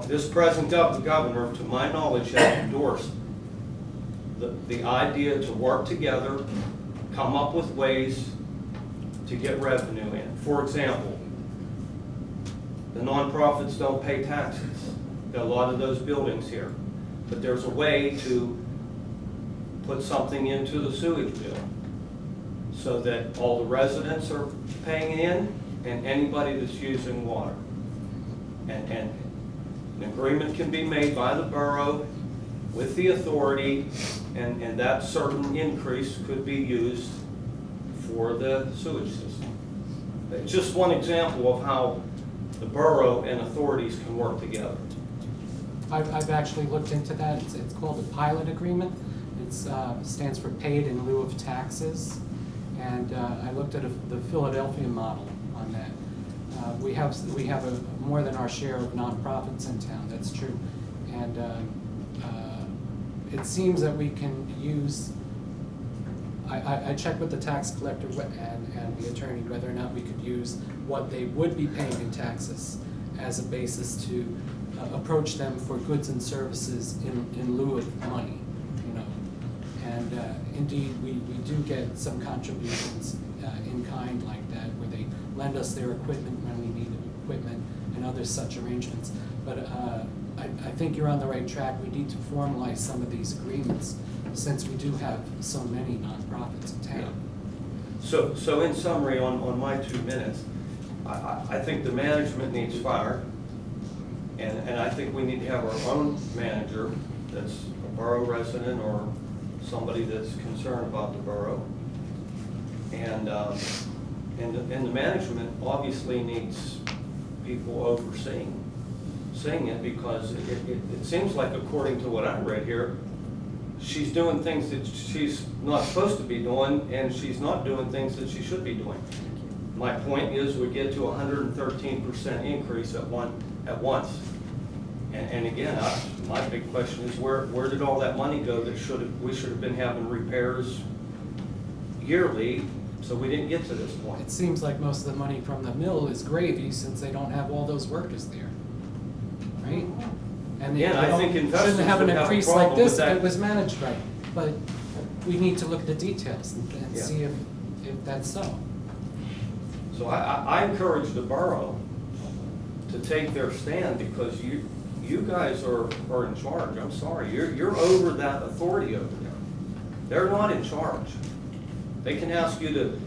This present governor, to my knowledge, has endorsed the idea to work together, come up with ways to get revenue in. For example, the nonprofits don't pay taxes. Got a lot of those buildings here. But there's a way to put something into the sewage bill so that all the residents are paying in and anybody that's using water. And an agreement can be made by the borough with the authority, and that certain increase could be used for the sewage system. It's just one example of how the borough and authorities can work together. I've actually looked into that. It's called a pilot agreement. It stands for paid in lieu of taxes. And I looked at the Philadelphia model on that. We have more than our share of nonprofits in town, that's true. And it seems that we can use, I checked with the tax collector and the attorney whether or not we could use what they would be paying in taxes as a basis to approach them for goods and services in lieu of money, you know. And indeed, we do get some contributions in kind like that, where they lend us their equipment when we need equipment and other such arrangements. But I think you're on the right track. We need to formalize some of these agreements since we do have so many nonprofits in town. Yeah. So in summary, on my 2 minutes, I think the management needs fired, and I think we need to have our own manager that's a borough resident or somebody that's concerned about the borough. And the management obviously needs people overseeing it, because it seems like, according to what I read here, she's doing things that she's not supposed to be doing, and she's not doing things that she should be doing. My point is, we get to 113% increase at once. And again, my big question is, where did all that money go that we should have been having repairs yearly, so we didn't get to this point? It seems like most of the money from the mill is gravy, since they don't have all those workers there, right? And they Yeah, I think investors shouldn't have an would have a increase problem like this with if that. it was managed right. But we need to look at the details and Yeah. see if that's so. So I encourage the borough to take their stand, because you guys are in charge. I'm sorry, you're over that authority over there. They're not in charge. They can ask you to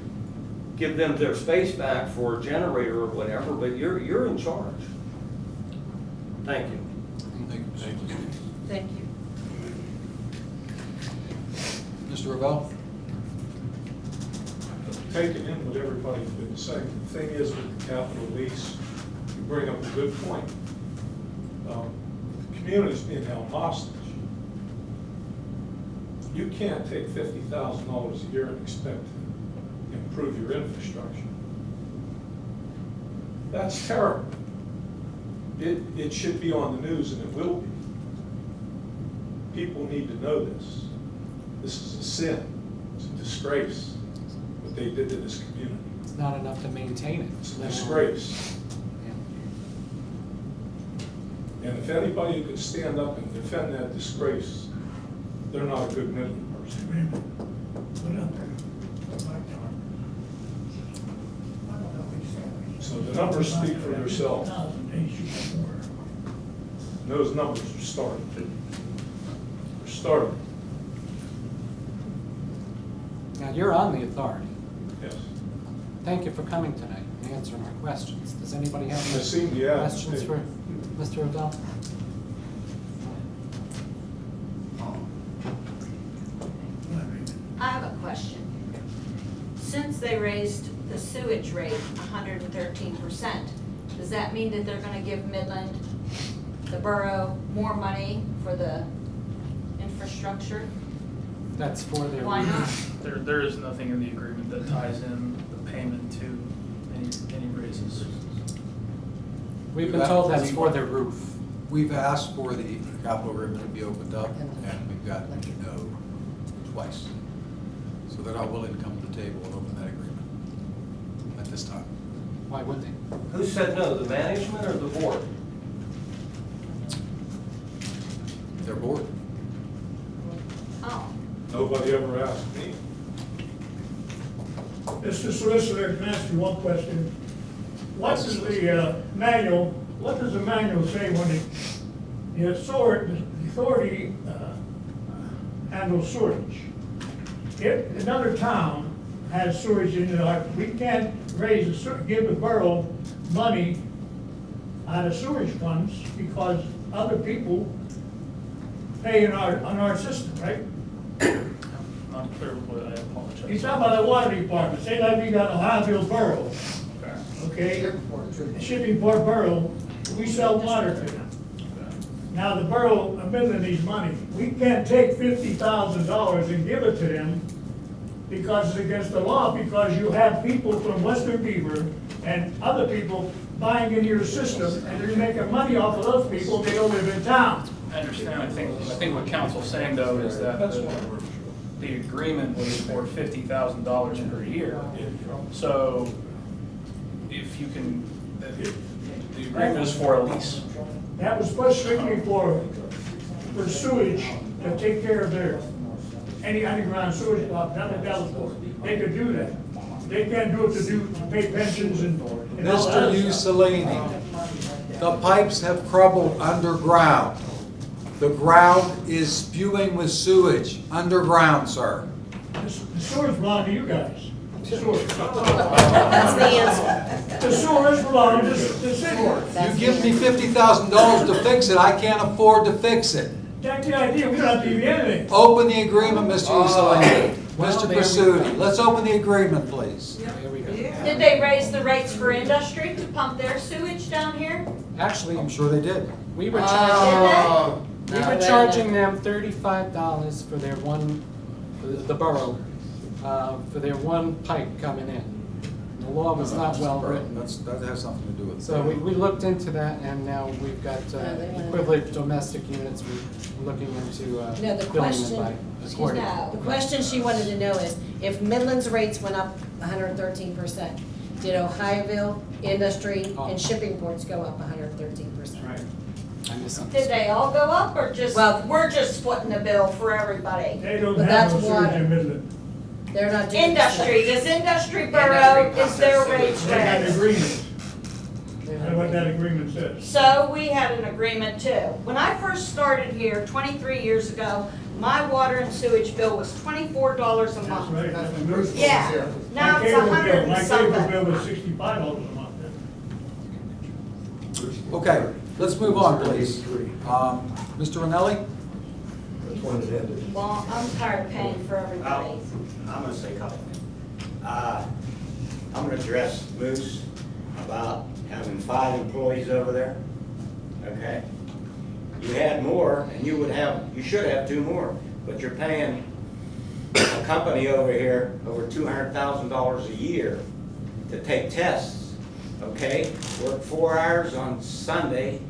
give them their space back for a generator or whatever, but you're in charge. Thank you. Thank you. Mr. Revelle? Taking in what everybody's been saying, the thing is, with the capital lease, you bring up a good point. The community's being held hostage. You can't take $50,000 a year and expect to improve your infrastructure. That's terrible. It should be on the news, and it will be. People need to know this. This is a sin. It's a disgrace what they did to this community. It's not enough to maintain it. It's a disgrace. And if anybody could stand up and defend that disgrace, they're not a good Midland person. Put up there. So the numbers speak for themselves. Those numbers are starting. They're starting. Now, you're on the authority. Yes. Thank you for coming tonight and answering our questions. Does anybody have I any seem, yeah. questions for Mr. Odell? I have a question. Since they raised the sewage rate 113%, does that mean that they're gonna give Midland, the borough, more money for the infrastructure? That's for their. Why not? There is nothing in the agreement that ties in the payment to any raises. We've been told that's for their roof. We've asked for the capital agreement to be opened up, and we've gotten no twice. So they're not willing to come to the table and open that agreement at this time. Why would they? Who said no, the management or the board? They're bored. Oh, Nobody ever asked me. Mr. Solicitor, can I ask you one question? What does the manual say when the authority handles sewage? If another town has sewage in it, we can't give the borough money out of sewage funds because other people pay on our system, right? Not clear what I apologize. He's talking about the water department, say like we got Ohio Borough, okay? Shippingport Borough, we sell water to them. Now the borough of Midland needs money. We can't take $50,000 and give it to them because it's against the law, because you have people from Western Beaver and other people buying into your system, and they're making money off of those people, they don't live in town. I understand. I think what council's saying though is that the agreement was for $50,000 per year. So if you can, the agreement is for a lease. That was put strictly for sewage to take care of any underground sewage block, that's what that was for. They could do that. They can't do it to pay pensions and all that Mr. other stuff. Mussolini, the pipes have crumbled underground. The ground is spewing with sewage underground, sir. The sewage belong to you guys. The sewage. That's the answer. The sewage belong to the city. You give me $50,000 to fix it, I can't afford to fix it. That's the idea, we don't have to give you anything. Open the agreement, Mr. Mussolini. Well, Mr. there we Pasuti, go. let's open the agreement, please. There we go. did they raise the rates for industry to pump their sewage down here? Actually, I'm sure they did. we were charging, Did we were charging them $35 for their one, the borough, for their one pipe coming in. The law was not well written. That has something to do with it. So we looked into that, and now we've got they wanna- equivalent domestic units. We're looking into No, the billing them question, by according. the question she wanted to know is, if Midland's rates went up 113%, did Ohioville, industry, and shipping ports go up 113%? Right. I Did misunderstood. they all go up or just, Well- we're just splitting the bill for everybody? They don't But have no that's sewage water. in Midland. They're not doing. Industry, does industry borough, is their rates They had an raised? agreement. That's what that agreement says. So we had an agreement too. When I first started here 23 years ago, my water and sewage bill was $24 a That's month. right. That's what yours was. Yeah, now My it's cable 100 bill- and My cable something. bill was $65 a month. Okay, let's move on, please. Mr. Rinelli? That's when it ended. Well, I'm tired of paying for everybody. I'm gonna say a couple things. I'm gonna address Moose about having 5 employees over there, okay? You had more, and you should have 2 more, but you're paying a company over here over $200,000 a year to take tests, okay? Work 4 hours on Sunday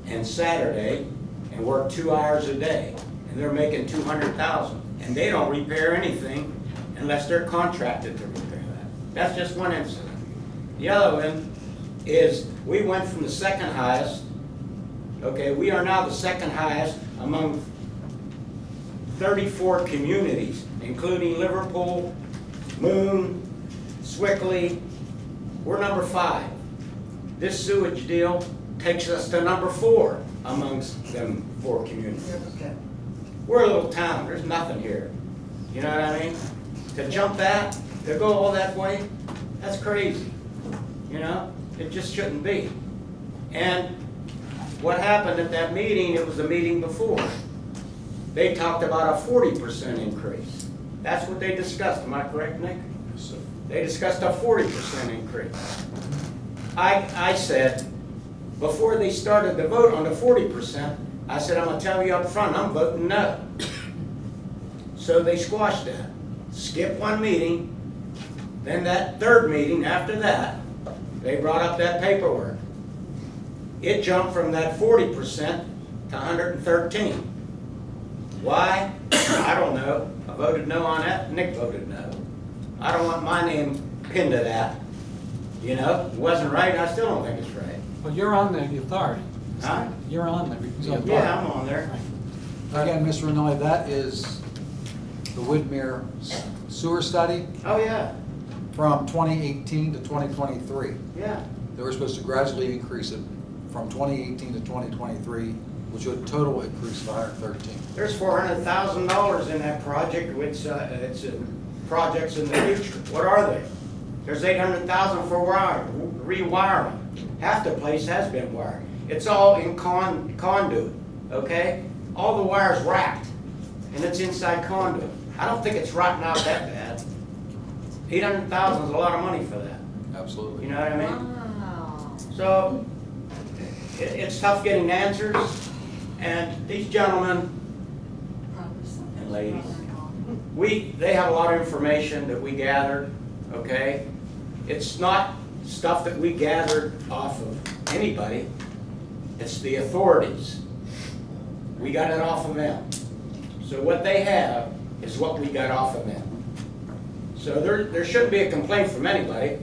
and Saturday, and work 2 hours a day, and they're making $200,000, and they don't repair anything unless they're contracted to repair that. That's just one incident. The other one is, we went from the second highest Okay, we are now the second highest among 34 communities, including Liverpool, Moon, Swickley. We're number 5. This sewage deal takes us to number 4 amongst them 4 communities. We're a little town, there's nothing here. You know what I mean? To jump that, to go all that way, that's crazy. You know, it just shouldn't be. And what happened at that meeting, it was the meeting before. They talked about a 40% increase. That's what they discussed, am I correct, Nick? Yes, sir. They discussed a 40% increase. I said, before they started to vote on the 40%, I said, I'm gonna tell you up front, I'm voting no. So they squashed that. Skip one meeting, then that third meeting after that, they brought up that paperwork. It jumped from that 40% to 113. Why? I don't know. I voted no on that, Nick voted no. I don't want my name pinned to that. You know, it wasn't right, I still don't think it's right. Well, you're on the authority. Huh? You're on the authority. Yeah, I'm on there. Again, Mr. Ranelli, that is the Whitmere sewer study Oh, yeah, from 2018 to 2023. yeah. They were supposed to gradually increase it from 2018 to 2023, which would total increase of 113. There's $400,000 in that project, which it's projects in the future. What are they? There's $800,000 for rewiring. Half the place has been wired. It's all in conduit, okay? All the wire's wrapped, and it's inside conduit. I don't think it's rotting out that bad. $800,000 is a lot of money for that. Absolutely. You know what I mean? Wow. So, it's tough getting answers, and these gentlemen and ladies, they have a lot of information that we gathered, okay? It's not stuff that we gathered off of anybody. It's the authorities. We got it off of them. So what they have is what we got off of them. So there shouldn't be a complaint from anybody.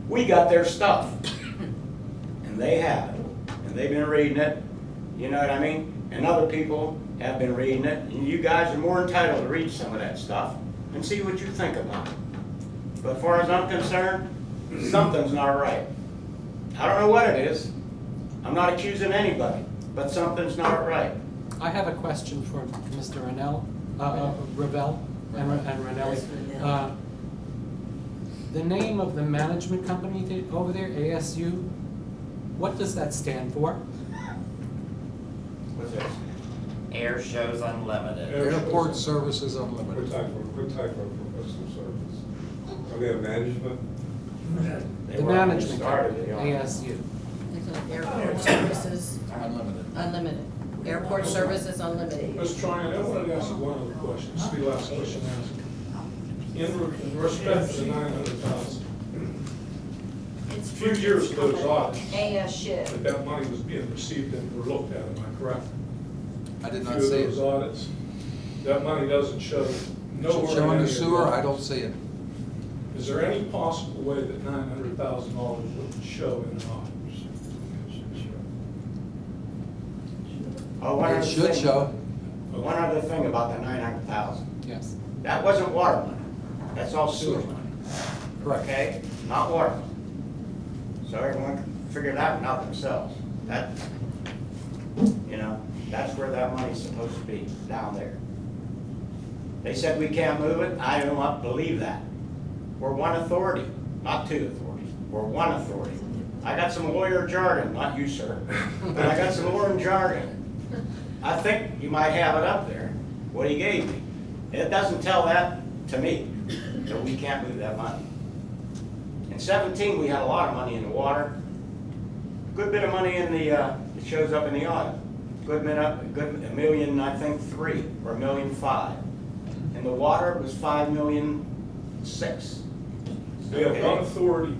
We got their stuff. And they have it. And they've been reading it. You know what I mean? And other people have been reading it. And you guys are more entitled to read some of that stuff and see what you think about it. But as far as I'm concerned, something's not right. I don't know what it is. I'm not accusing anybody, but something's not right. I have a question for Mr. Ravel and Ranelli. The name of the management company over there, ASU, what does that stand for? What's this? Air Shows Unlimited. Airport Services What Unlimited. type of professional service? Are they a management? The management Started company, it, ASU. Airport Services Unlimited. Unlimited. Airport Services Unlimited. Ms. Tryon, I wanted to ask you one other question. This will be the last question I ask. In respect to the 900,000, a few years ago, those audits, that money was being received and were looked at, am I correct? I did A not few of see those it. audits, that money doesn't show nowhere. Should show in in any the of sewer, I audits. don't see it. Is there any possible way that $900,000 wouldn't show in an audit? Oh, one It other should thing- show. One other thing about the 900,000. Yes. That wasn't water money. That's all sewer money. Correct. Okay? Not water money. So everyone can figure that one out themselves. That, you know, that's where that money's supposed to be, down there. They said we can't move it. I do not believe that. We're one authority, not two authorities. We're one authority. I got some lawyer jargon, not you, sir, but I got some lawyer jargon. I think you might have it up there, what he gave me. It doesn't tell that to me, that we can't move that money. In 17, we had a lot of money in the water. Good bit of money in the, it shows up in the audit. Good bit up, $1 million, I think, 3 or $1.5 million. And the water was $5.6 million. We have one authority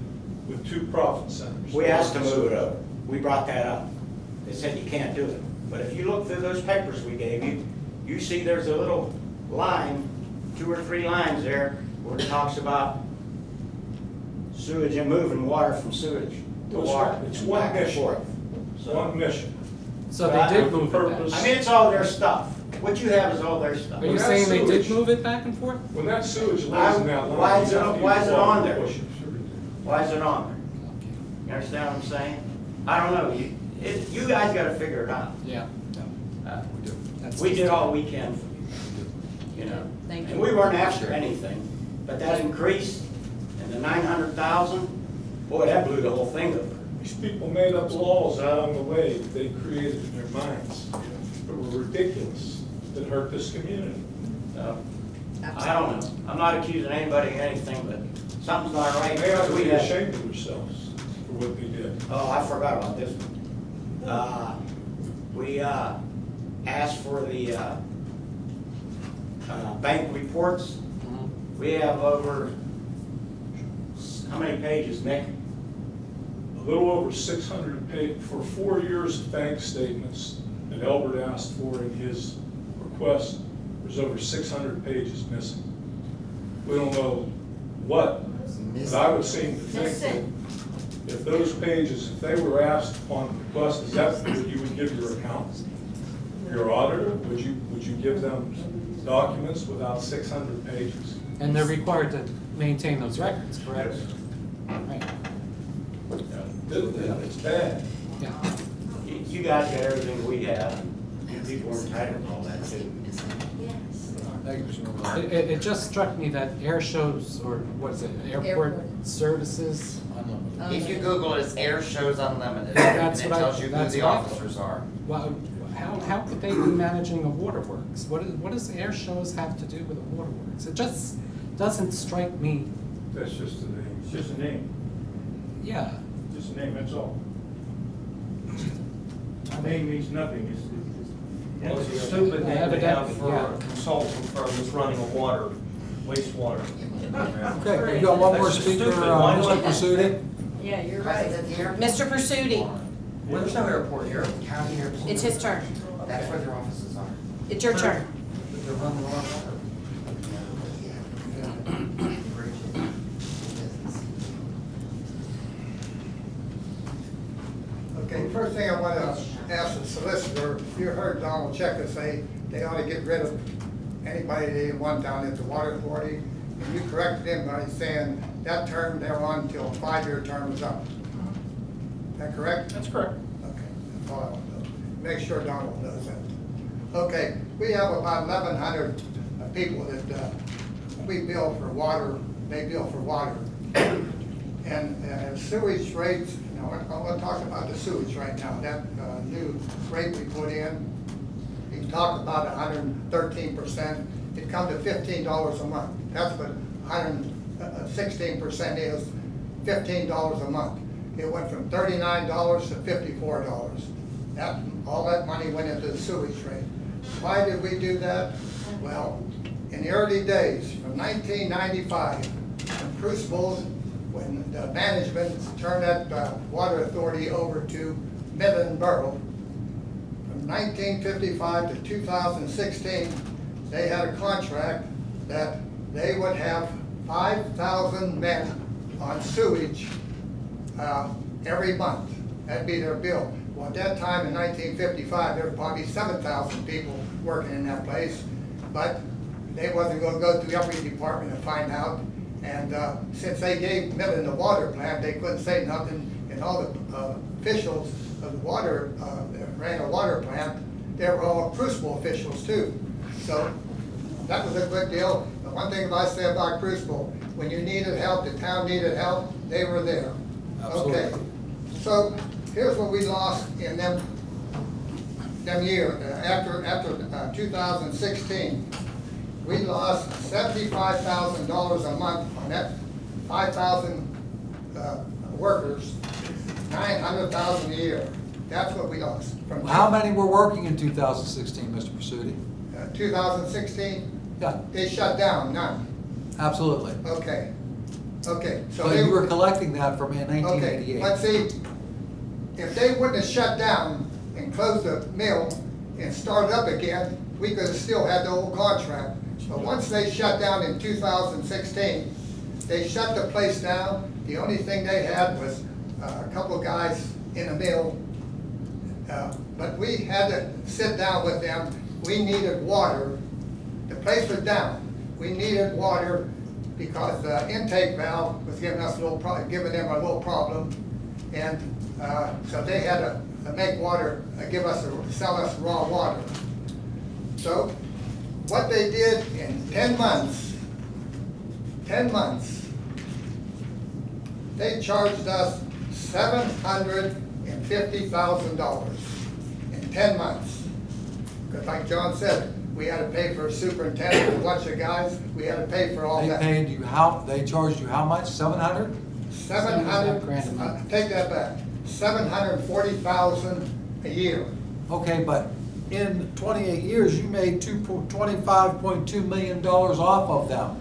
with 2 profit centers. We asked to move it over. We brought that up. They said you can't do it. But if you look through those papers we gave you, you see there's a little line, 2 or 3 lines there, where it talks about sewage and moving water from sewage to water. It's one back and mission. forth. It's one mission. So they did move it back. I mean, it's all their stuff. What you have is all their stuff. Are you Well, saying they did sewage. move it back and forth? When that sewage lays in that line. Why is you it- have to why use is it water on to there? push it. Why is it on there? You understand what I'm saying? I don't know. You guys gotta figure it out. Yeah. We do. That's We just- did all we can for you, you know. Thank you. And we weren't after anything, but that increase and the 900,000, boy, that blew the whole thing over. These people made up laws out on the way that they created in their minds that were ridiculous, that hurt this community. So, I don't know. I'm not accusing anybody of anything, but something's not right. They ought to We be had- ashamed of themselves for what they did. Oh, I forgot about this one. We asked for the bank reports. We have over, how many pages, Nick? A little over 600 for 4 years of bank statements that Albert asked for in his request. There's over 600 pages missing. We don't know what, but I would seem to think that if those pages, if they were asked upon request, is that what you would give your accountant, your auditor? Would you give them documents without 600 pages? And they're required to maintain those records, correct? Right. It's bad. Yeah. You guys got everything we have, and people are entitled to all that too. Thank you, Mr. Novak. It just struck me that air shows, or what is it, airport Airport. services? Unlimited. If you Google it, it's Air Shows Unlimited, That's and it what tells you who that's the what I officers are. Well, how could they be managing the waterworks? What does air shows have to do with the waterworks? It just doesn't strike me, That's just the name. It's just a name, yeah. just a name, that's all. A name means nothing, Well, it's. it's a stupid name to have for Yeah. a consulting firm that's running a wastewater. Okay, we got one more That's speaker, stupid. Why Mr. not? Pursuti. Yeah, you're right. Mr. Pursuti, Well, there's no airport here, county airport. it's his turn. That's where their offices are. It's your turn. They're running around. Okay, first thing I want to ask the solicitor, you heard Donald Checker say they ought to get rid of anybody they want down at the water authority, and you corrected him by saying that term they're on until a 5-year term is up. Is that correct? That's correct. Okay, that's all I want to know. Make sure Donald knows that. Okay, we have about 1,100 people that we bill for water, they bill for water. And sewage rates, you know, I want to talk about the sewage right now, that new rate we put in. You talk about 113%, it comes to $15 a month. That's what 116% is, $15 a month. It went from $39 to $54. All that money went into the sewage rate. Why did we do that? Well, in the early days, from 1995, when Crucibles, when the management turned that water authority over to Midland Borough, from 1955 to 2016, they had a contract that they would have 5,000 men on sewage every month. That'd be their bill. Well, at that time in 1955, there were probably 7,000 people working in that place, but they wasn't going to go through every department to find out. And since they gave Midland the water plant, they couldn't say nothing, and all the officials of the water, that ran a water plant, they were all Crucible officials too. So that was a good deal. The one thing I say about Crucible, when you needed help, the town needed help, they were there. Absolutely. Okay. So here's what we lost in them years. After 2016, we lost $75,000 a month on that 5,000 workers, $900,000 a year. That's what we lost. From How many were working in 2016, Mr. Pursuti? 2016, Yeah, they shut down, none. absolutely. Okay. Okay. So But they you were collecting that from in Okay, 1988. let's see, if they wouldn't have shut down and closed the mill and started up again, we could have still had the old contract. But once they shut down in 2016, they shut the place down. The only thing they had was a couple of guys in the mill But we had to sit down with them. We needed water. The place was down. We needed water because the intake valve was giving us giving them a little problem. And so they had to make water, sell us raw water. So what they did in 10 months, they charged us $750,000 in 10 months. Because like John said, we had to pay for a superintendent, a bunch of guys, we had to pay for all They that. paid you they charged you how much, 700? 700, take that back, 740,000 a year. Okay, but in 28 years, you made $25.2 million off of them.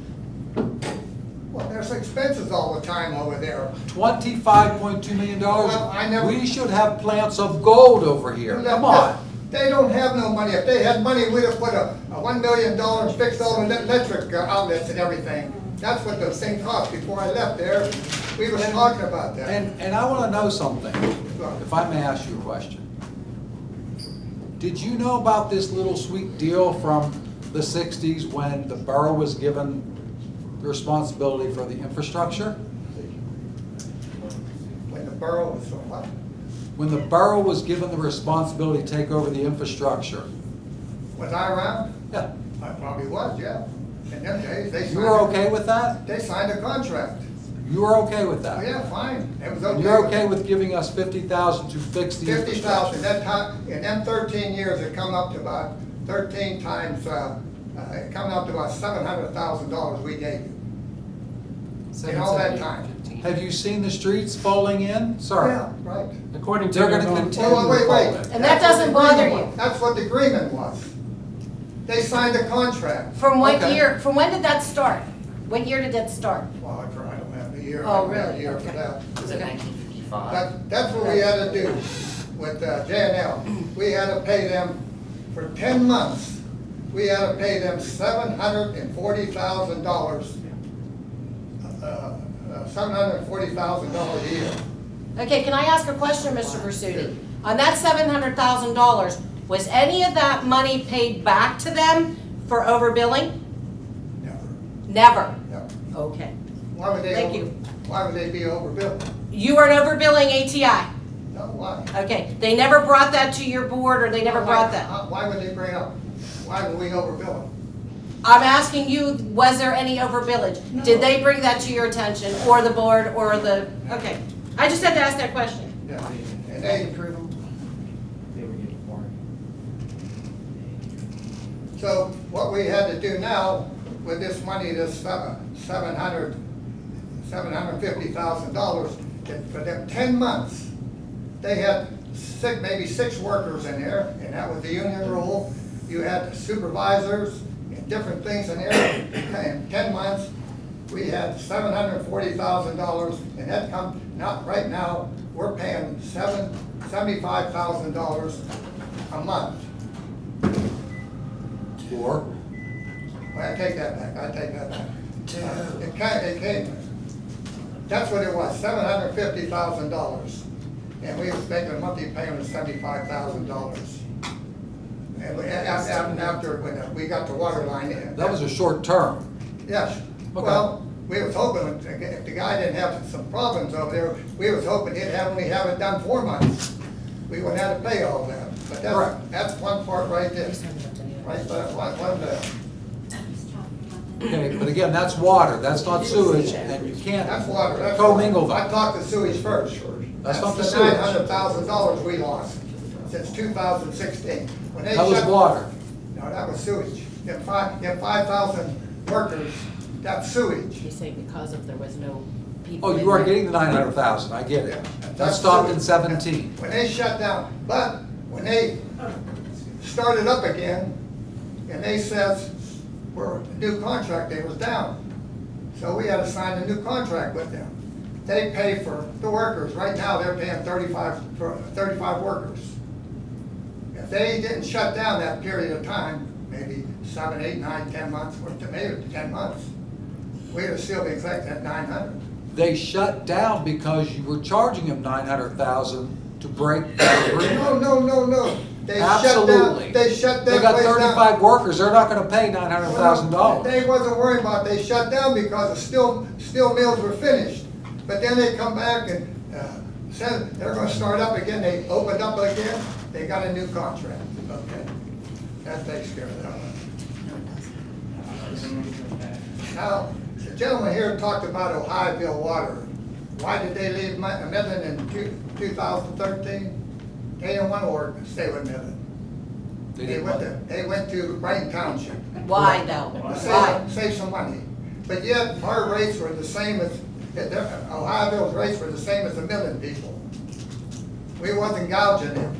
Well, there's expenses all the time over there. $25.2 million. Well, I never- We should have plants of gold over here. Come on. They don't have no money. If they had money, we'd have put a $1 million, fixed all the electric outlets and everything. That's what the thing cost before I left there. We were talking about that. And I want to know something, if I may ask you a question. Did you know about this little sweet deal from the 60s when the borough was given the responsibility for the infrastructure? When the borough was from what? When the borough was given the responsibility to take over the infrastructure? Was I around? Yeah. I probably was, yeah. In them days, they signed. You were okay with that? They signed a contract. You were okay with Oh, that? yeah, fine. It was And okay. you're okay with giving us $50,000 to fix the infrastructure? 50,000, that time, in them 13 years, it come up to about 13 times, it come up to about $700,000 we gave you. In all that time. Have you seen the streets falling in? Sir? Yeah, right. According to They're your gonna own- continue to Wait. fall in. And that doesn't bother you? That's what the agreement was. They signed a contract. From what Okay. year, from when did that start? What year did that start? Well, I don't have the year. Oh, I don't have the really? year for Okay. that. Was it 1955? That's what we had to do with J&L. We had to pay them for 10 months. We had to pay them $740,000, $740,000 a year. Okay, can I ask a question, Mr. Versuti? On that $700,000, was any of that money paid back to them for overbilling? Never. Never? No. Okay. Why would they? Thank you. Why would they be overbilled? You weren't overbilling ATI? No, why? Okay, they never brought that to your board, or they never brought that? Why would they bring up? Why would we overbill them? I'm asking you, was there any overbillage? Did they bring that to your attention, or the board, or the, okay. I just had to ask that question. Yeah. And they, so what we had to do now with this money, this $750,000, for them 10 months, they had maybe six workers in there, and that was the union rule. You had supervisors and different things in there. In 10 months, we had $740,000, and that comes, not right now, we're paying $75,000 a month. Or? Well, I take that back, It came, that's what it was, $750,000. And we was making a monthly payment of $75,000. And after, when we got the water line in. That was a short term. Yes. Okay. Well, we was hoping, if the guy didn't have some problems over there, we was hoping he'd only have it done 4 months. We wouldn't have to pay all that. But that's one part right there. Right there, one there. Okay, but again, that's water, that's not sewage, and you can't That's water. That's commingle water. I them. talked to sewage first. That's not the the sewage. $900,000 we lost since 2016. When they That was shut- water. No, that was sewage. You have 5,000 workers, that's sewage. You say because of there was no people. Oh, you are getting the 900,000, I get it. That stopped in 17. When they shut down, but when they started up again, and they says, we're, the new contract, they was down. So we had to sign a new contract with them. They pay for the workers. Right now, they're paying 35 for 35 workers. If they didn't shut down that period of time, maybe 7, 8, 9, 10 months, or maybe 10 months, we'd have still been collecting that 900. they shut down because you were charging them $900,000 to break that agreement. No. They Absolutely. They shut They that got place down. 35 workers, they're not gonna pay $900,000. They wasn't worried about it. They shut down because the steel mills were finished. But then they come back and said they're gonna start up again. They opened up again. They got a new contract. Okay. That takes care of that one. Now, the gentleman here talked about Ohioville Water. Why did they leave Midland in 2013? They didn't want to stay with Midland. They went to Brighton Township. Why though? Why? Save some money. But yet, our rates were the same as, Ohioville's rates were the same as the Midland people. We wasn't gouging them.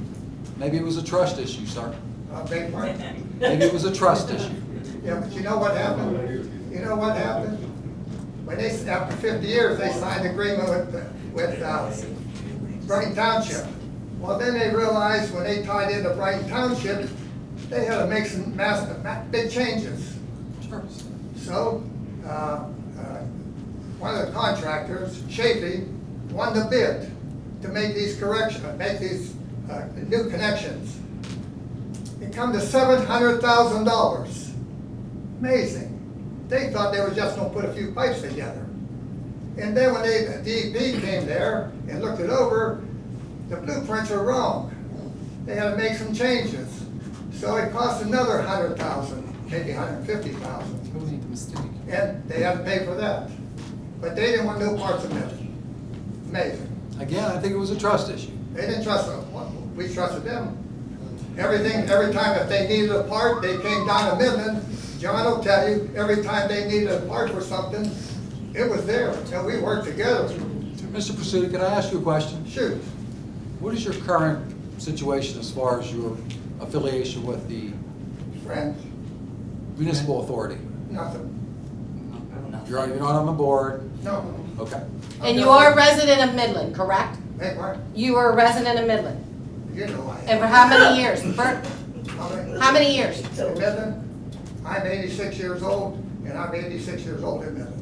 Maybe it was a trust issue, sir. Beg pardon? Maybe it was a trust issue. Yeah, but you know what happened? You know what happened? When they, after 50 years, they signed an agreement with Brighton Township. Well, then they realized when they tied into Brighton Township, they had to make some big changes. Sure. So, one of the contractors, Chafee, won the bid to make these corrections, make these new connections. It come to $700,000. Amazing. They thought they were just going to put a few pipes together. And then when the DEP came there and looked it over, the blueprints were wrong. They had to make some changes. So it cost another $100,000, maybe $150,000. Who made the mistake? And they had to pay for that. But they didn't want no parts of it. Amazing. Again, I think it was a trust issue. They didn't trust us. We trusted them. Every time if they needed a part, they came down to Midland. John will tell you, every time they needed a part for something, it was there. And we worked together. Mr. Pursuti, can I ask you a question? Shoot. What is your current situation as far as your affiliation with the Friends, municipal authority? nothing. You're not on the board? No. Okay. And you are a resident of Midland, correct? Hey, Mark, You are a resident of Midland. you know I am. And for how many years? For how many years? In Midland, I'm 86 years old, and I'm 86 years old in Midland.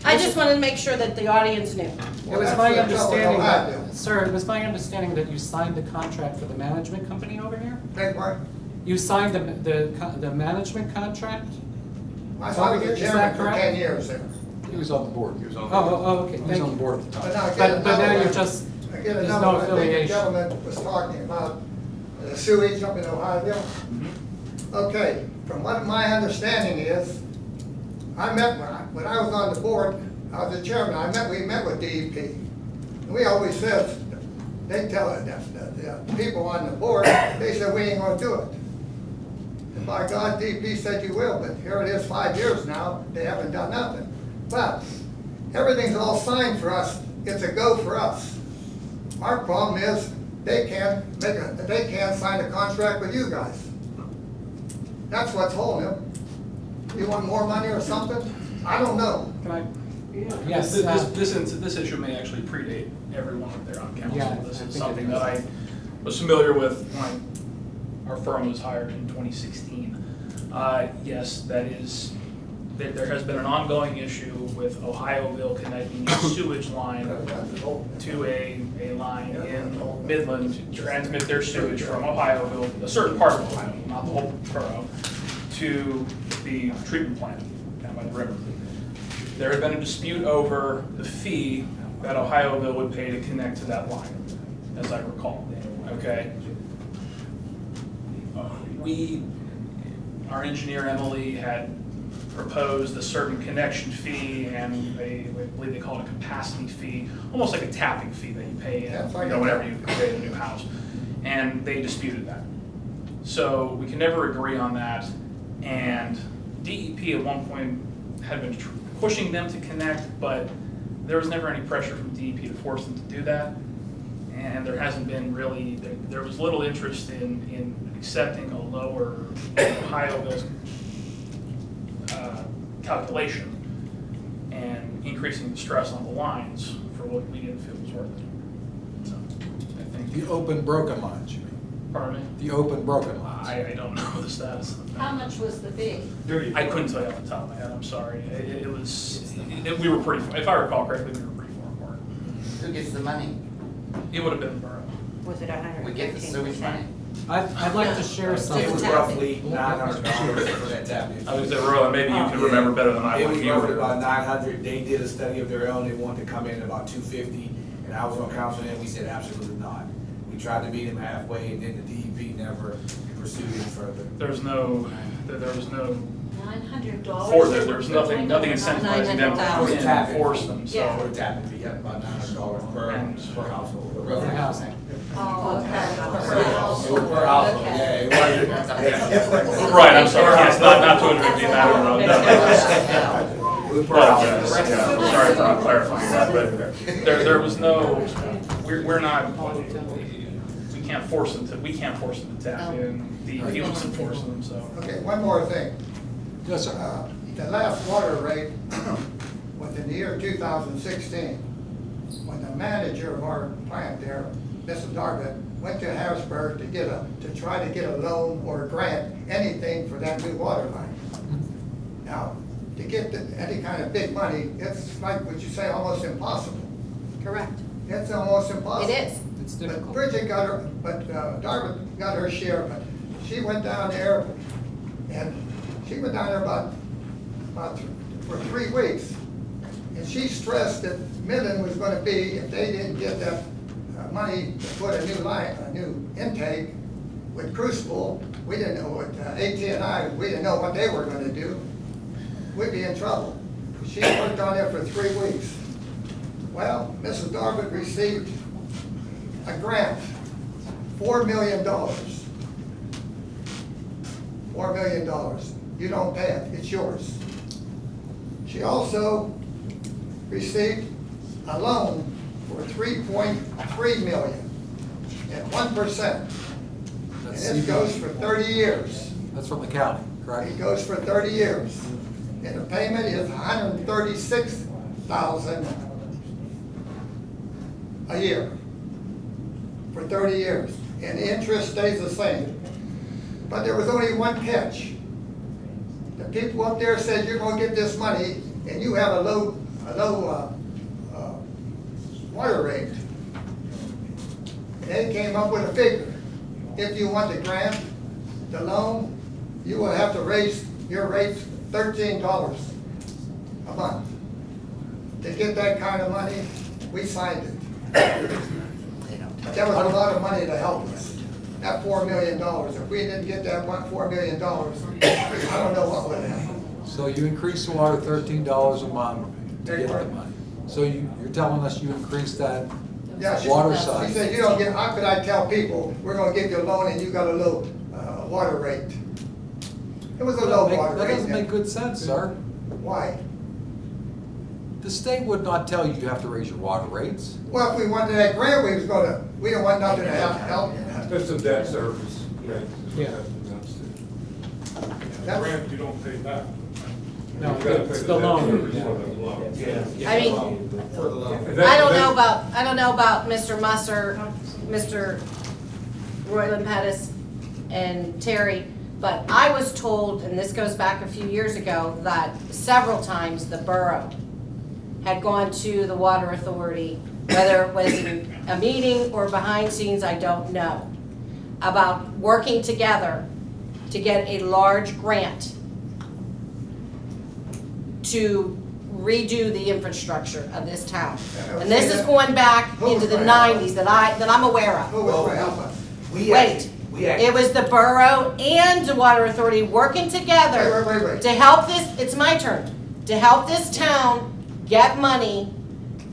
I just wanted to make sure that the audience knew. It was my understanding that, sir, it was my understanding that you signed the contract for the management company over here? Beg pardon? You signed the management contract? I was the Is chairman that for correct? 10 years there. He was on the board. Oh, okay, He was thank on the you. board at the But time. now again, But now another you're one. just, Again, there's another no one. I think the affiliation. gentleman was talking about the sewage up in Ohioville. Okay, from what my understanding is, when I was on the board, I was the chairman, we met with DEP. And we always said, they tell us that the people on the board, they said, we ain't gonna do it. And by God, DEP said you will, but here it is 5 years now, they haven't done nothing. But everything's all signed for us, it's a go for us. Our problem is, they can't sign a contract with you guys. That's what's holding them. You want more money or something? I don't know. Can I? Yes, This issue may actually predate everyone up there on council. Yeah, This I is think something it that I was familiar with when our firm was hired in 2016. Yes, that is, there has been an ongoing issue with Ohioville connecting a sewage line to a line in Midland to transmit their sewage from Ohioville, a certain part of Ohio, not the whole borough, to the treatment plant down by the river. There had been a dispute over the fee that Ohioville would pay to connect to that line, as I recall, okay? Our engineer Emily had proposed a certain connection fee and I believe they call it a capacity fee, almost like a tapping fee that you pay in, whenever you create a new house. And they disputed that. So we can never agree on that. And DEP at one point had been pushing them to connect, but there was never any pressure from DEP to force them to do that. And there hasn't been really, there was little interest in accepting a lower Ohioville's calculation and increasing the stress on the lines for what we didn't feel was worth it. So I think The open broken lines, you mean? Pardon me? The open broken lines. I don't know the status of that. How much was the fee? I couldn't tell you off the top of my head, I'm sorry. We were pretty, if I recall correctly, we were pretty far apart. Who gets the money? It would have been Borough. Was it 113%? We get the sewage money? I'd like to share It something. was roughly $900 for that tap. I was at Roland, maybe you can remember better than I It would. was You roughly were- about 900. They did a study of their own. They wanted to come in at about 250, and I was on council and we said absolutely not. We tried to meet them halfway, and then the DEP never pursued it further. There was no $900? there was nothing incentivizing them $900,000. to force them, Yeah. For so. the tapping fee, yeah, about $900 per household. For roughly. housing. Oh, okay. It was per household, Okay. yeah, it wasn't. Right, I'm sorry, yes, not 250 Madison Road. It was per Apologize, household. yeah, sorry for not clarifying that, but there was no, we're not, we can't force them to tap in, the wants to force them, so. Okay, one more thing. Yes, sir. The last water rate was in the year 2016, when the manager of our plant there, Mrs. Darvin, went to Harrisburg to try to get a loan or a grant, anything for that new water line. Now, to get any kind of big money, it's like what you say, almost impossible. Correct. It's almost impossible. It is. It's But difficult. Bridget got her, Darvin got her share, but she went down there, and she went down there for 3 weeks. And she stressed that Midland was gonna be, if they didn't get that money to put a new line, a new intake with Crucible, we didn't know what, AT&I, we didn't know what they were gonna do. We'd be in trouble. She worked on it for 3 weeks. Well, Mrs. Darvin received a grant, $4 million. $4 million. You don't pay it, it's yours. She also received a loan for $3.3 million at 1%. And That's this CB. goes for 30 years. That's from the county, correct? It goes for 30 years. And the payment is $136,000 a year for 30 years. And the interest stays the same. But there was only one catch. The people up there said, you're gonna get this money and you have a low water rate. And they came up with a figure. If you want the grant, the loan, you will have to raise your rates $13 a month. To get that kind of money, we signed it. That was a lot of money to help us. That $4 million. If we didn't get that $4 million, I don't know what would happen. So you increased the water $13 a month to get the money. So you're telling us you increased that Yeah, water she side? said, you don't get, how could I tell people, we're gonna give you a loan and you got a low water rate? It was a low water rate. That doesn't make good sense, sir. Why? The state would not tell you you have to raise your water rates. Well, if we wanted that grant, we didn't want nothing to help. It's a debt service. Yeah. That's- Grant you don't pay back. No, You gotta pay it's the the debt loan. service for the loan. Yeah. I mean, For the loan. And that- I don't know about Mr. Musser, Mr. Royland Pettis, and Terry, but I was told, and this goes back a few years ago, that several times the borough had gone to the water authority, whether it was in a meeting or behind scenes, I don't know, about working together to get a large grant to redo the infrastructure of this town. And this is going back into the 90s that I'm aware Who of. was gonna help us? Wait, it was the borough and the water authority working together Wait. to help this, it's my turn, to help this town get money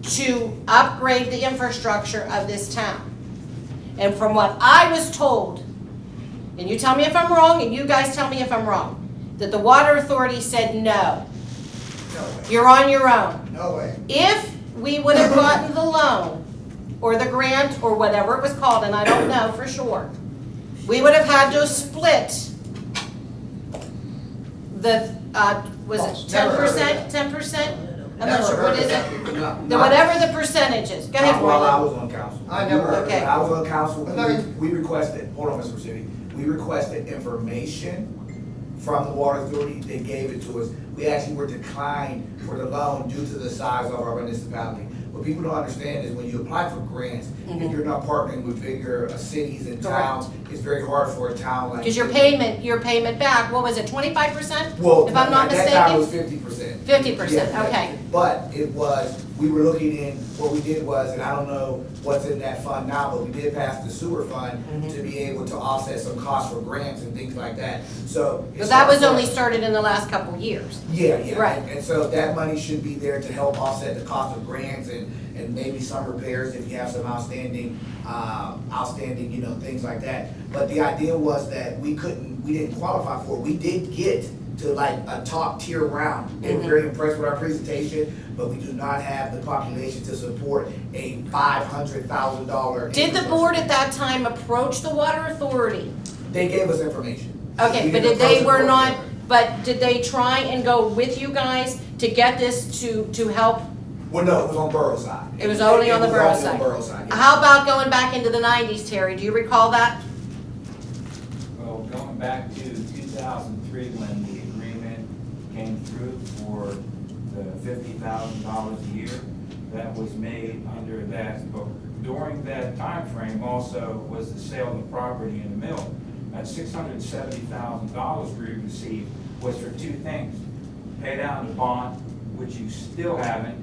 to upgrade the infrastructure of this town. And from what I was told, and you tell me if I'm wrong, and you guys tell me if I'm wrong, that the water authority said, no, No way. you're on your own. No way. If we would have gotten the loan, or the grant, or whatever it was called, and I don't know for sure, we would have had to split the, was it Never heard of 10%? 10%? I'm not sure, what is it? Not- The whatever the percentage is, go ahead, Not while I Roy. was on council. I never heard Okay. When I was on council, But let me- we requested, hold on, Mr. City, we requested information from the water authority, they gave it to us. We actually were declined for the loan due to the size of our municipality. What people don't understand is when you apply for grants, if you're not partnering with bigger cities and Correct. towns, it's very hard for a town like. Because your payment back, what was it, 25%? Well, If I'm not at that time it was mistaken? 50%. 50%, Yeah, okay. But it was, we were looking in, what we did was, and I don't know what's in that fund now, but we did pass the sewer fund to be able to offset some costs for grants and things like that, so. But that was only started in the last couple years. Yeah, yeah. Right. And so that money should be there to help offset the cost of grants and maybe some repairs if you have some outstanding, you know, things like that. But the idea was that we didn't qualify for it. We did get to like a top tier round. They were very impressed with our presentation, but we do not have the population to support a $500,000. Did the board at that time approach the water authority? They gave us information. Okay, We but didn't did they approach the were board. not, but did they try and go with you guys to get this to help? Well, no, it was on Borough side. It was only on the Borough only on side. Borough side, yeah. How about going back into the 90s, Terry? Do you recall that? Well, going back to 2003, when the agreement came through for the $50,000 a year, that was made under that, but during that time frame also was the sale of the property in the mill. That $670,000 we received was for two things: pay down the bond, which you still haven't,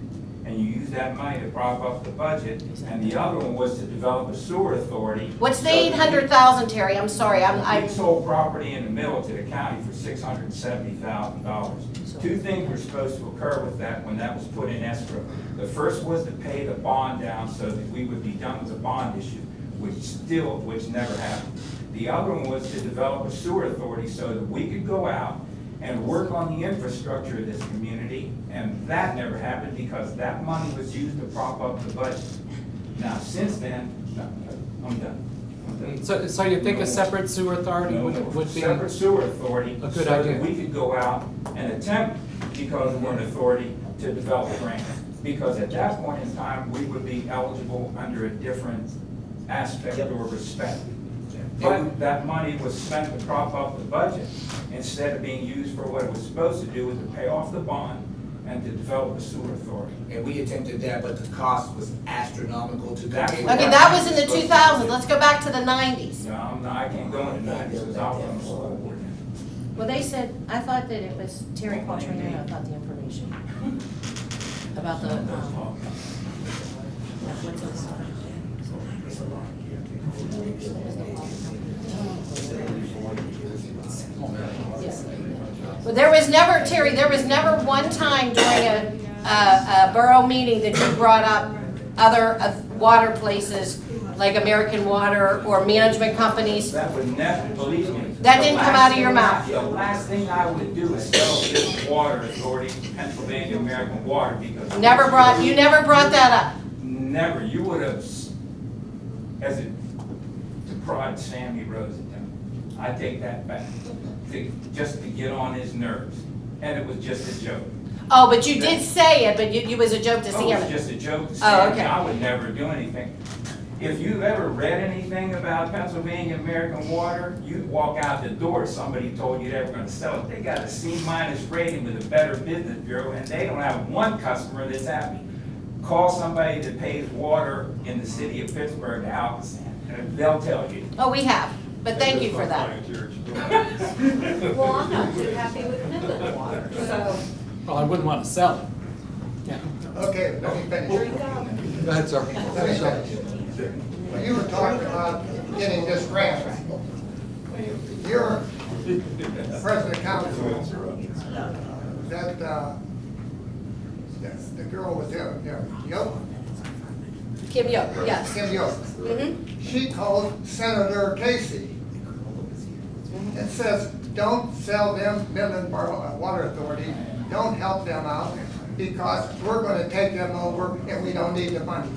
and you use that money to prop up the budget, and the other one was to develop a sewer authority. What's the so that we- 800,000, Terry? I'm sorry, we sold property in the mill to the county for $670,000. Two things were supposed to occur with that when that was put in escrow. The first was to pay the bond down so that we would be done with the bond issue, which never happened. The other one was to develop a sewer authority so that we could go out and work on the infrastructure of this community, and that never happened because that money was used to prop up the budget. Now, since then, no, I'm done. So you think a separate sewer authority would be? Separate sewer authority. A good So idea. that we could go out and attempt, because we're an authority, to develop grants. Because at that point in time, we would be eligible under a different aspect or respect. But that money was spent to prop up the budget instead of being used for what it was supposed to do, was to pay off the bond and to develop a sewer authority. And we attempted that, but the cost was astronomical to that. Okay, that was in the 2000s. Let's go back to the 90s. No, I can't go into that because I was on the school board then. Well, they said, I thought that it was Terry Quattrino about the information. About the, But there was never, Terry, there was never one time during a borough meeting that you brought up other water places like American Water or management companies. That would never, believe me. That didn't come out of your mouth. The last thing I would do is sell this water authority, Pennsylvania American Water, because. You never brought that up. Never. You would have, as it, to prod Sammy Rosenthal. I take that back, just to get on his nerves. And it was just a joke. Oh, but you did say it, but it was a joke to Oh, see it was him. just a joke to Oh, Sammy. okay. I would never do anything. If you've ever read anything about Pennsylvania American Water, you'd walk out the door, somebody told you they were gonna sell it. They got a C- rating with a Better Business Bureau, and they don't have one customer that's happy. Call somebody that pays water in the city of Pittsburgh to Alcoasand, and they'll tell you. Oh, we have, but thank you for that. Well, I'm not too happy with Midland Water, so. Well, I wouldn't want to sell it. Yeah. Okay, let me finish. Drink up. Go ahead, sir. Let me finish. When you were talking about getting this grant, you're president of council, that, the girl was there, Yoke? Kim Yoke, yes. Kim Yoke. She called Senator Casey and says, don't sell them Midland Water Authority, don't help them out, because we're gonna take them over and we don't need the money.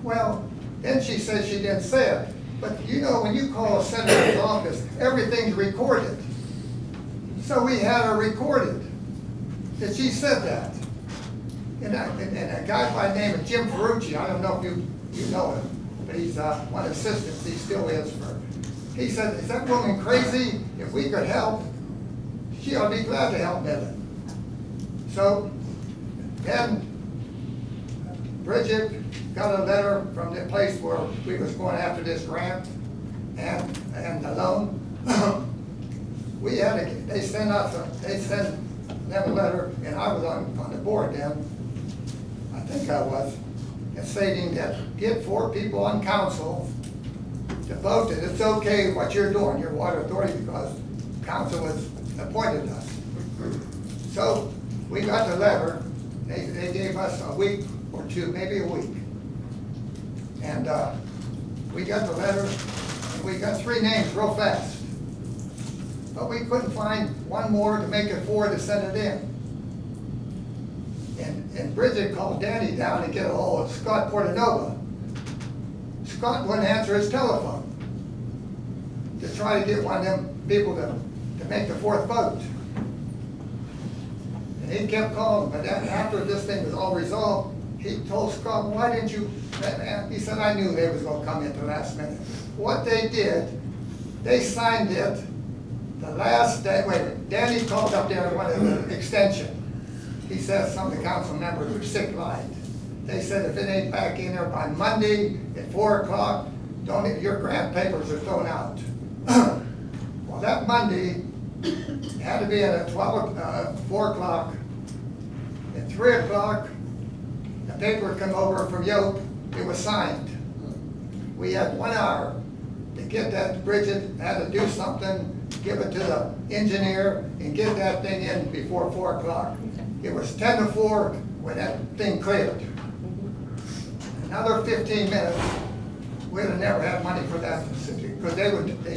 Well, then she says she didn't say it, but you know, when you call a senator's office, everything's recorded. So we had her recorded, that she said that. And a guy by the name of Jim Ferrucci, I don't know if you know him, but he's one of the assistants, he still is he said, is that woman crazy? If we could help, she ought to be glad to help Midland. So then Bridget got a letter from the place where we was going after this grant and the loan. We had to, they sent them a letter, and I was on the board then, I think I was, and stating that get 4 people on council to vote that it's okay what you're doing, your water authority, because council has appointed us. So we got the letter, they gave us a week or 2, maybe a week. And we got the letter, and we got 3 names real fast. But we couldn't find one more to make it 4 to send it in. And Bridget called Danny down to get a hold of Scott Portanova. Scott wouldn't answer his telephone to try to get one of them people to make the 4th vote. And he kept calling, but after this thing was all resolved, he told Scott, why didn't you, he said, I knew they was gonna come in at the last minute. What they did, they signed it the last day, wait a minute, Danny called up there and wanted an extension. He said some of the council members were sick lined. They said if it ain't back in there by Monday at 4 o'clock, your grant papers are thrown out. Well, that Monday, it had to be at 4 o'clock. At 3 o'clock, the paper came over from Yoke, it was signed. We had 1 hour to get that. Bridget had to do something, give it to the engineer, and get that thing in before 4 o'clock. It was 10 to 4 when that thing cleared. Another 15 minutes, we'd have never had money for that, because they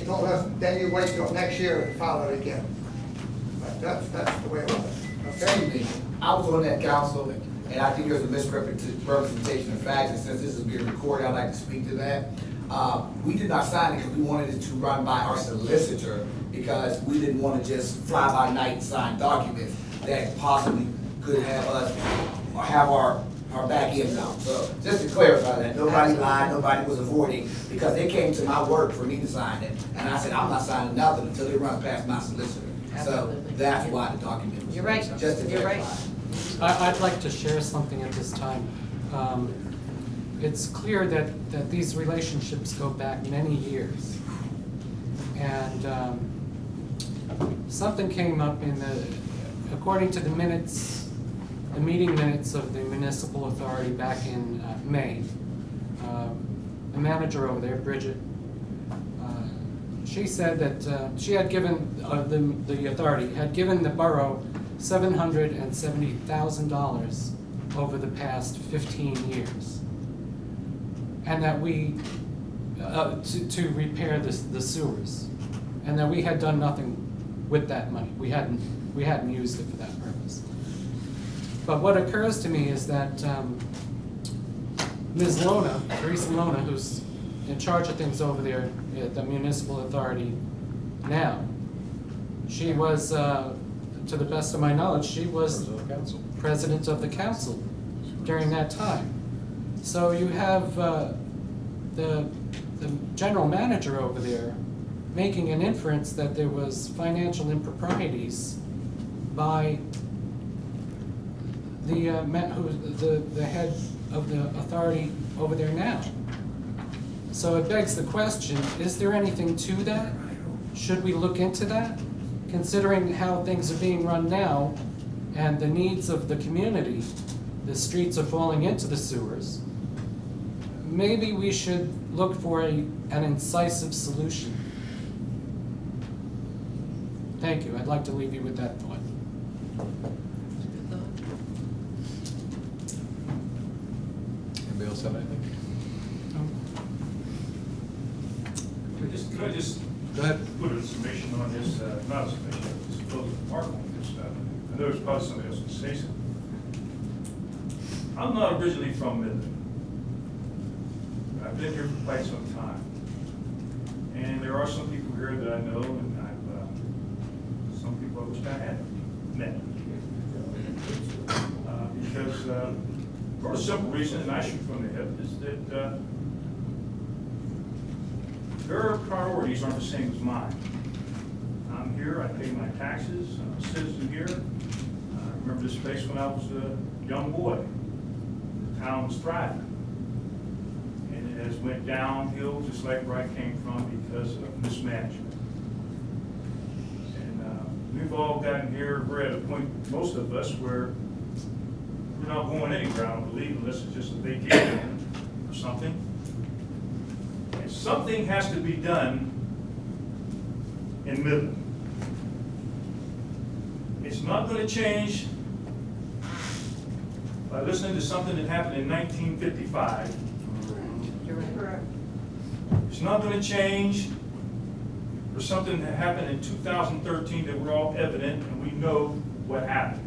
told us, then you wait till next year and file it again. But that's the way it was. Okay? I was on that council, and I think there's a misrepresentation of facts, and since this is being recorded, I'd like to speak to that. We did not sign it because we wanted it to run by our solicitor, because we didn't want to just fly by night sign documents that possibly could have us or have our back ends out. So just to clarify that, nobody lied, nobody was avoiding, because they came to my work for me to sign it, and I said, I'm not signing nothing until it runs past my solicitor. So that's why the document was. You're right. Just to You're right. I'd like to share something at this time. It's clear that these relationships go back many years. And something came up according to the minutes, the meeting minutes of the municipal authority back in May. The manager over there, Bridget, she said that she had given, the authority had given the borough $770,000 over the past 15 years. And that we, to repair the sewers. And that we had done nothing with that money. We hadn't used it for that purpose. But what occurs to me is that Ms. Lona, Teresa Lona, who's in charge of things over there at the municipal authority now, she was, to the best of my knowledge, she was president of the council during that time. So you have the general manager over there making an inference that there was financial improprieties by the head of the authority over there now. So it begs the question, is there anything to that? Should we look into that? Considering how things are being run now and the needs of the community, the streets are falling into the sewers, maybe we should look for an incisive solution. Thank you. I'd like to leave you with that thought. Anybody else have anything? Could I just Go ahead. put a summation on this, not a summation, just close the remark on this. I know there's probably somebody else to say something. I'm not originally from Midland. I've been here for quite some time. And there are some people here that I know, and some people I wish I had met. because for a simple reason, and I shoot from the hip, is that their priorities aren't the same as mine. I'm here, I pay my taxes, I'm a citizen here. I remember this place when I was a young boy. The town was thriving. And it has went downhill just like where I came from because of mismanagement. And we've all gotten here, we're at a point, most of us, where we're not going anywhere, I don't believe, unless it's just a vacation or something. And something has to be done in Midland. It's not going to change by listening to something that happened in 1955. You're right. It's not going to change for something that happened in 2013 that we're all evident and we know what happened,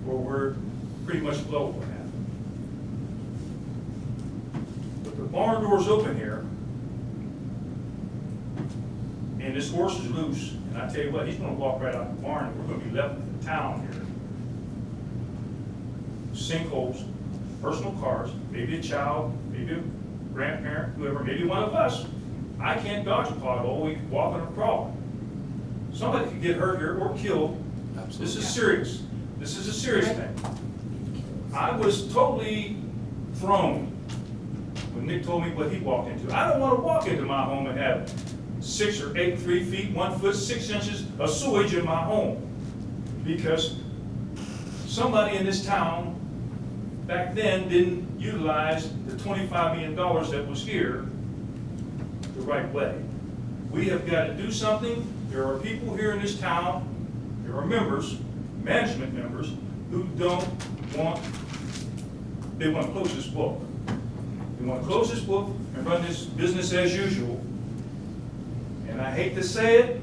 or we're pretty much below what happened. But the barn door's open here, and this horse is loose, and I tell you what, he's going to walk right out the barn, and we're going to be left with the town here. Sinkholes, personal cars, maybe a child, maybe a grandparent, whoever, maybe one of us. I can't dodge a pothole, we walking or crawling. Somebody could get hurt here or killed. Absolutely. This is serious. This is a serious thing. I was totally thrown when Nick told me what he walked into. I don't want to walk into my home and have 6 or 8, 3 feet, 1 foot, 6 inches of sewage in my home. Because somebody in this town back then didn't utilize the $25 million that was here the right way. We have got to do something. There are people here in this town, there are members, management members, who don't want, they want to close this book. They want to close this book and run this business as usual. And I hate to say it,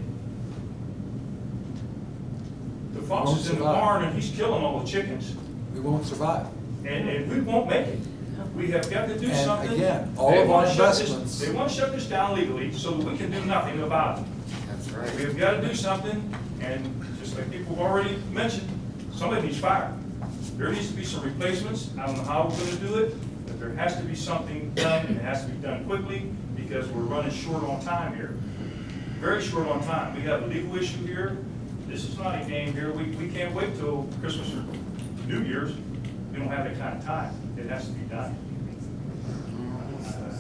the fox is in the barn and he's killing all the chickens. We won't survive. And we won't make it. We have got to do And something. again, all of our investments. They want to shut this down legally so that we can do nothing about it. That's right. We have got to do something, and just like people have already mentioned, somebody needs fired. There needs to be some replacements. I don't know how we're going to do it, but there has to be something done, and it has to be done quickly because we're running short on time here. Very short on time. We have a legal issue here. This is not a game here. We can't wait till Christmas or New Year's. We don't have that kind of time. It has to be done.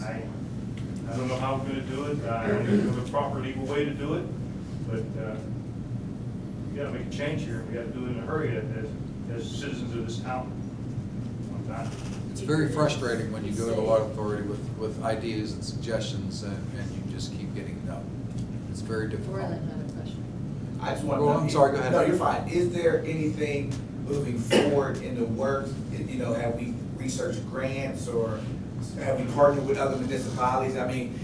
I don't know how we're going to do it. I don't know the proper legal way to do it, but we got to make a change here. We got to do it in a hurry as citizens of this town. It's very frustrating when you go to the water authority with ideas and suggestions and you just keep getting no. It's very difficult. I just want to Well, know. I'm sorry, go ahead. No, you're fine. Is there anything moving forward in the works? You know, have we researched grants or have we partnered with other municipalities? I mean,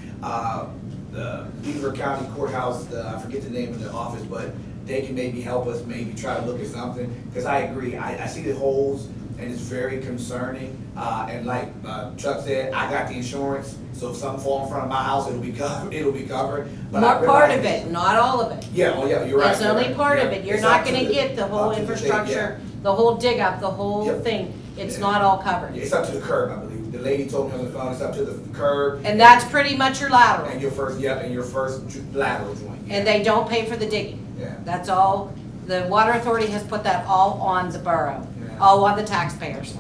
the Beaver County Courthouse, I forget the name of the office, but they can maybe help us maybe try to look at something. Because I agree, I see the holes and it's very concerning. And like Chuck said, I got the insurance, so if something falls in front of my house, it'll be covered. It'll be covered. But Not part of it, not all of it. Yeah, oh yeah, you're right. It's only part of it. You're not gonna get the whole infrastructure, the whole dig up, the whole Yep. thing. It's not all covered. It's up to the curb, I believe. The lady told me on the phone, it's up to the curb. And that's pretty much your lateral. And your first, yeah, and your first lateral joint. And they don't pay for the digging. Yeah. That's all, the water authority has put that all on the borough, Yeah. all on the taxpayers.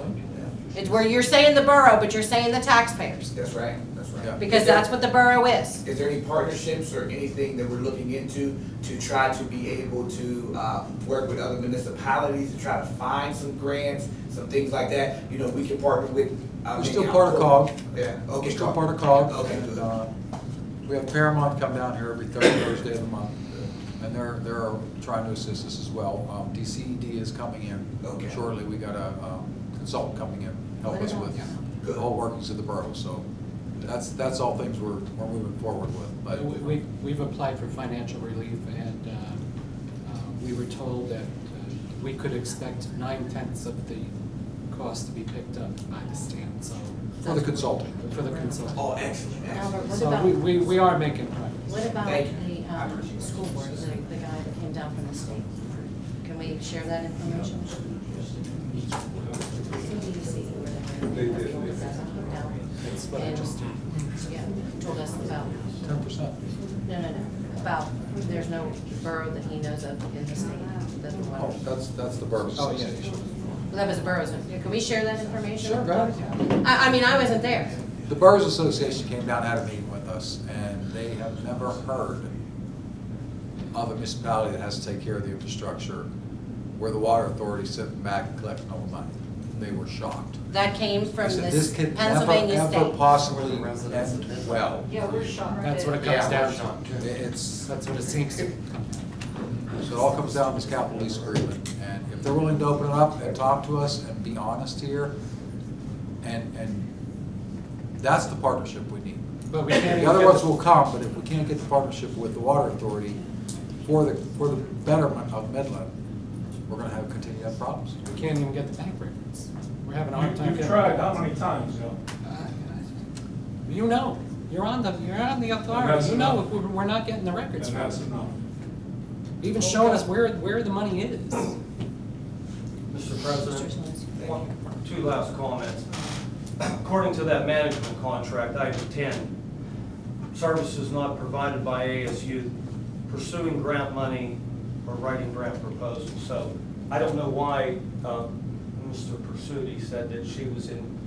It's where you're saying the borough, but you're saying the taxpayers, That's right, that's right. because that's what the borough is. Is there any partnerships or anything that we're looking into to try to be able to work with other municipalities to try to find some grants, some things like that? You know, we can partner with. We're still part of COG. Yeah, okay. We're still part of COG. Okay, and, good. we have Paramount come down here every third Thursday of the month, and they're trying to assist us as well. DCED is coming in Okay. shortly. We got a consultant coming in, help us with the whole workings of the borough. So that's all things we're moving forward with. But We've applied for financial relief, and we were told that we could expect 9/10 of the cost to be picked up by the state. So for the consultant. For the consultant. Oh, excellent, Albert, excellent. what So about, we are making progress. what about Thank the school board, the guy that came down from the state? Can we share that information? They did. That's what I just. Yeah, told us about, 10%. no, about, there's no borough that he knows of in the state that the water. Oh, that's the Borough Oh, yeah. Association. Well, that was a boroughs. Can we share that information? Sure, go ahead. I mean, I wasn't there. The Boroughs Association came down and had a meeting with us, and they have never heard of a municipality that has to take care of the infrastructure where the water authority is sitting back and collecting all the money. They were shocked. That came from I said, this this could Pennsylvania never, state. ever possibly end well. Yeah, we're shocked. That's what it comes down to. It's, That's what it seems to. so it all comes down to this capital lease agreement. And if they're willing to open it up and talk to us and be honest here, and that's the partnership we need. But we can't The even other get ones will come, but if we can't get the partnership with the water authority for the betterment of Midland, we're gonna have continued to have problems. We can't even get the bank records. We're having a hard time. You've getting tried records. how many times, Joe? You know, you're on the authority. that's You know, enough. we're not getting the records. And from that's them. enough. Even showing us where the money is. Mr. President, two last comments. According to that management contract, item 10, services not provided by ASU, pursuing grant money or writing grant proposals. So I don't know why Mr. Pursuti said that she was in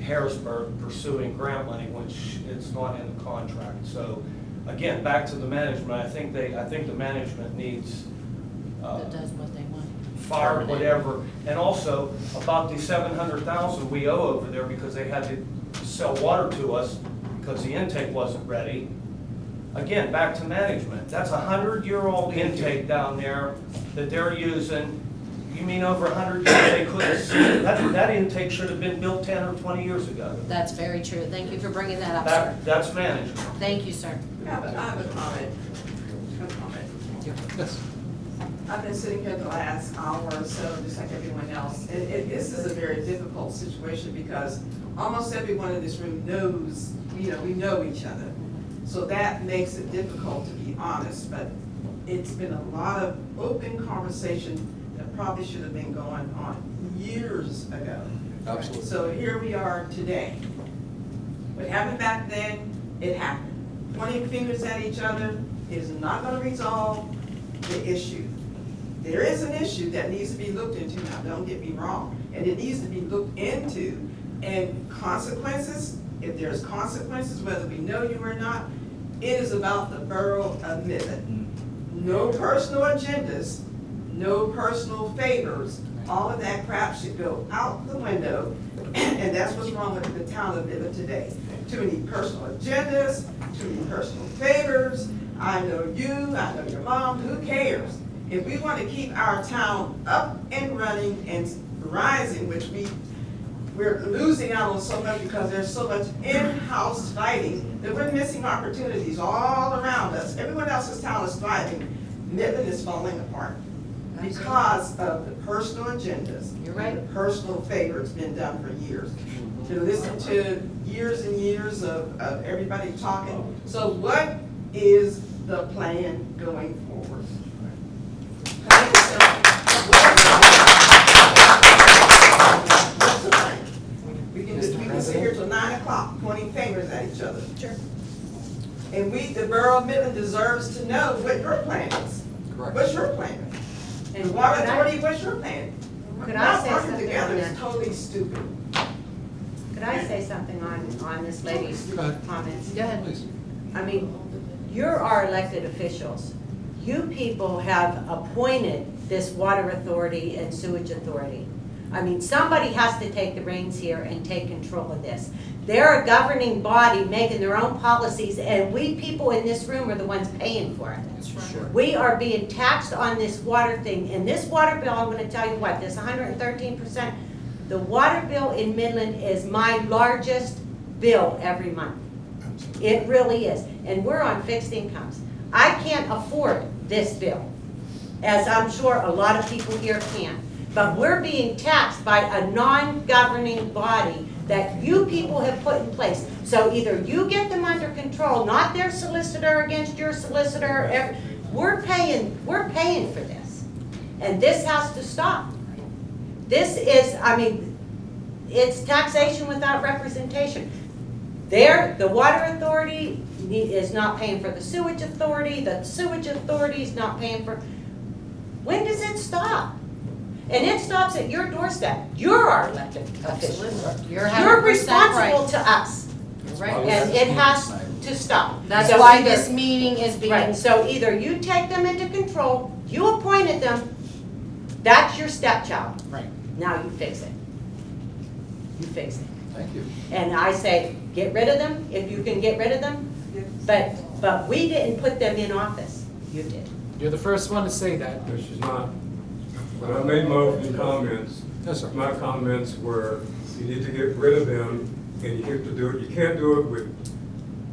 Harrisburg pursuing grant money when it's not in the contract. So again, back to the management, I think the management needs That does what they want. fire, whatever. And also about the 700,000 we owe over there because they had to sell water to us because the intake wasn't ready. Again, back to management. That's a 100-year-old intake down there that they're using. You mean over 100 years they couldn't see it? That intake should have been built 10 or 20 years ago. That's very true. Thank you for bringing that up, sir. That's management. Thank you, sir. I have a comment. Yes. I've been sitting here the last hour or so, just like everyone else. This is a very difficult situation because almost everyone in this room knows, we know each other. So that makes it difficult, to be honest, but it's been a lot of open conversation that probably should have been going on years ago. Absolutely. So here we are today. What happened back then, it happened. Pointing fingers at each other is not gonna resolve the issue. There is an issue that needs to be looked into now, don't get me wrong, and it needs to be looked into, and consequences, if there's consequences, whether we know you or not, it is about the borough of Midland. No personal agendas, no personal favors, all of that crap should go out the window, and that's what's wrong with the town of Midland today. Too many personal agendas, too many personal favors, I know you, I know your mom, who cares? If we want to keep our town up and running and rising, which we're losing out on so much because there's so much in-house fighting that we're missing opportunities all around us. Everyone else's town is thriving. Midland is falling apart because of the personal agendas. You're right. And the personal favors been done for years. To listen to years and years of everybody talking. So what is the plan going forward? We can sit here till 9 o'clock pointing fingers at each other. Sure. And the borough of Midland deserves to know what your plan is. Correct. What's your plan? And water authority, what's your plan? Could I Not say working something together on is that? totally stupid. Could I say something on this lady's Go ahead. comments? Go ahead. Please. I mean, you're our elected officials. You people have appointed this water authority and sewage authority. I mean, somebody has to take the reins here and take control of this. They're a governing body making their own policies, and we people in this room are the ones paying for it. Sure. We are being taxed on this water thing, and this water bill, I'm gonna tell you what, this 113%, the water bill in Midland is my largest bill every month. It really is, and we're on fixed incomes. I can't afford this bill, as I'm sure a lot of people here can. But we're being taxed by a non-governing body that you people have put in place. So either you get them under control, not their solicitor against your solicitor. We're paying for this. And this has to stop. This is, I mean, it's taxation without representation. There, the water authority is not paying for the sewage authority is not paying for, when does it stop? And it stops at your doorstep. You're our elected officials. You're You're 100% responsible right. to us. Right. And it has to stop. That's So why either- this meeting is being. Right, so either you take them into control, you appointed them, that's your stepchild. Right. Now you fix it. You fix it. Thank you. And I say, get rid of them, if you can get rid of them, but we didn't put them in office. You did. You're the first one to say that. This is not, when I made my opening comments, Yes, sir. my comments were, you need to get rid of them, and you have to do it, you can't do it with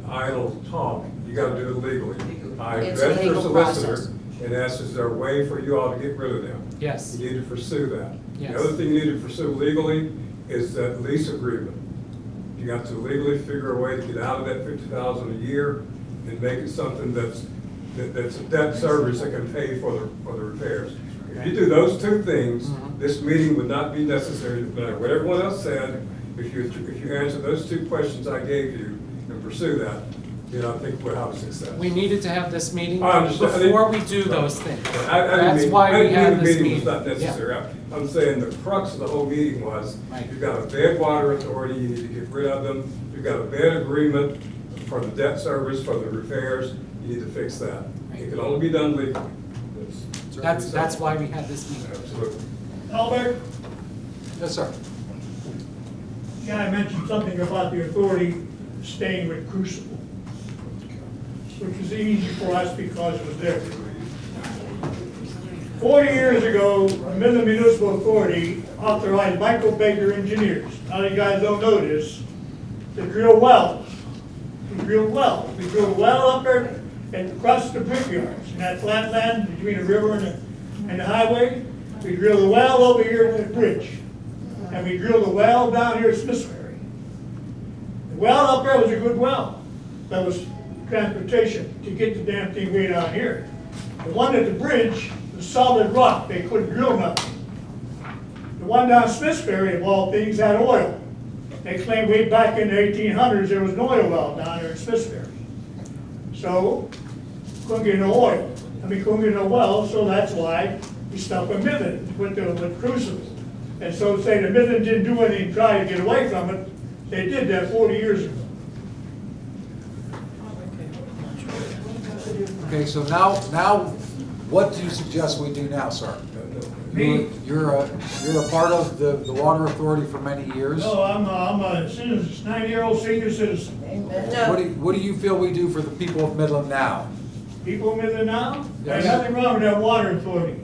idle talk, you gotta do it legally. I It's a addressed your legal solicitor process. and asked, is there a way for you all to get rid of them? Yes. You need to pursue that. Yes. The other thing you need to pursue legally is that lease agreement. You got to legally figure a way to get out of that $50,000 a year and make it something that's a debt service that can pay for the repairs. If you do those two things, this meeting would not be necessary, no matter what everyone else said. If you answer those two questions I gave you and pursue that, then I think we'll have success. We needed to have this meeting I understand. before we do those things. I didn't That's mean- why I we didn't had mean the this meeting meeting. was not necessary. I'm saying the crux of the whole meeting was, Right. you've got a bad water authority, you need to get rid of them. You've got a bad agreement for the debt service, for the repairs, you need to fix that. It can only be done legally. That's why we had this meeting. Absolutely. Albert, Yes, sir. yeah, I mentioned something about the authority staying with Crucible, which was easy for us because it was there. 40 years ago, the Midland Municipal Authority authorized Michael Baker engineers, now you guys don't know this, to drill wells. We drilled wells. We drilled a well up there and across the brickyards, in that flat land between the river and the highway. We drilled a well over here at the bridge. And we drilled a well down here at Smithsbury. The well up there was a good well. That was transportation to get the damn thing way down here. The one at the bridge was solid rock. They couldn't drill nothing. The one down Smithsbury, of all things, had oil. They claimed way back in the 1800s there was an oil well down there in Smithsbury. So, couldn't get no oil. Couldn't get no well, so that's why we stuck with Midland, with Crucible. And so say the Midland didn't do anything to try to get away from it, they did that 40 years ago. Okay, so now, what do you suggest we do now, sir? Me? You're a part of the water authority for many years. No, I'm a citizen, 9-year-old senior citizen. What do you feel we do for the people of Midland now? People in Midland now, Yes. there's nothing wrong with that water authority.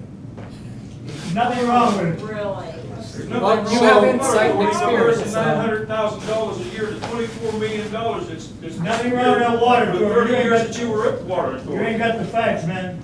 Nothing wrong with it. Really? Well, you have insight and experience. $900,000 a year to $24 million. It's Nothing wrong with that water For the authority. 30 years that you were at the water You authority. ain't got the facts, man.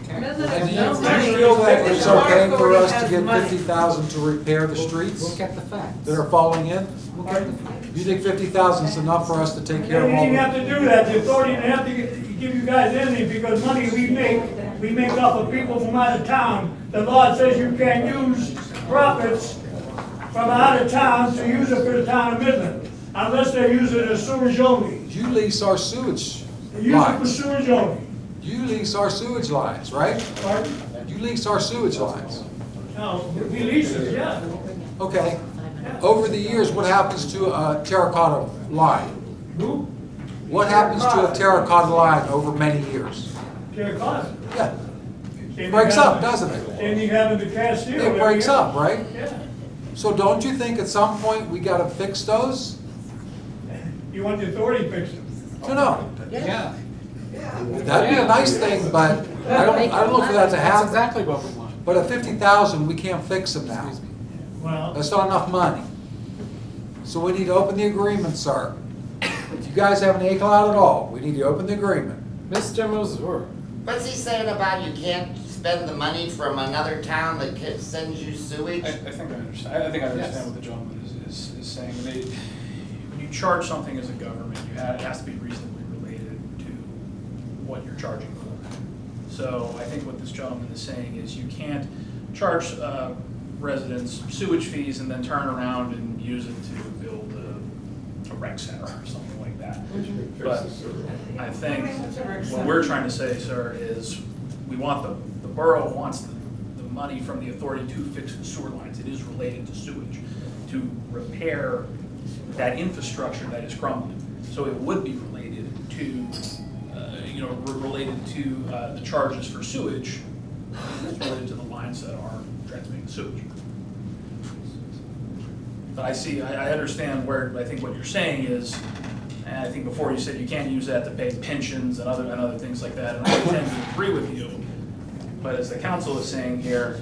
And do you feel that it's okay for us to get $50,000 to repair the streets We'll get the facts. that are falling in? We'll get the facts. You think $50,000 is enough for us to take They care of all didn't have the... to do that. The authority didn't have to give you guys anything because money we make off of people from out of town. The law says you can't use profits from out of town to use it for the town of Midland unless they use it as sewage only. You lease our sewage They use it for lines. sewage only. You lease our sewage lines, right? Pardon? You lease our sewage lines. No, we lease it, yeah. Okay. Over the years, what happens to a terracotta line? Who? What happens to a terracotta line over many years? Terracotta. Yeah, Same breaks thing up, happened- doesn't it? Same thing happened to Castile. It breaks up, right? Yeah. So don't you think at some point we gotta fix those? You want the authority to fix it? No. Yeah. That'd be a nice thing, but I don't look for that to That's happen. exactly what we want. But at 50,000, we can't fix them now. Well, That's not enough money. So we need to open the agreement, sir. If you guys have an ache out at all, we need to open the agreement. Mr. Mazur. What's he saying about you can't spend the money from another town that sends you sewage? I think I understand. I think I understand Yes. what the gentleman is saying. When you charge something as a government, it has to be reasonably related to what you're charging for. So I think what this gentleman is saying is you can't charge residents sewage fees and then turn around and use it to build a rec center or something like that. But I think what we're trying to say, sir, is we want the borough wants the money from the authority to fix the sewer lines. It is related to sewage, to repair that infrastructure that is crumbling. So it would be related to, related to the charges for sewage. It's related to the lines that are transmitting sewage. But I understand where, I think what you're saying is, and I think before you said you can't use that to pay pensions and other things like that, and I tend to agree with you. But as the council is saying here,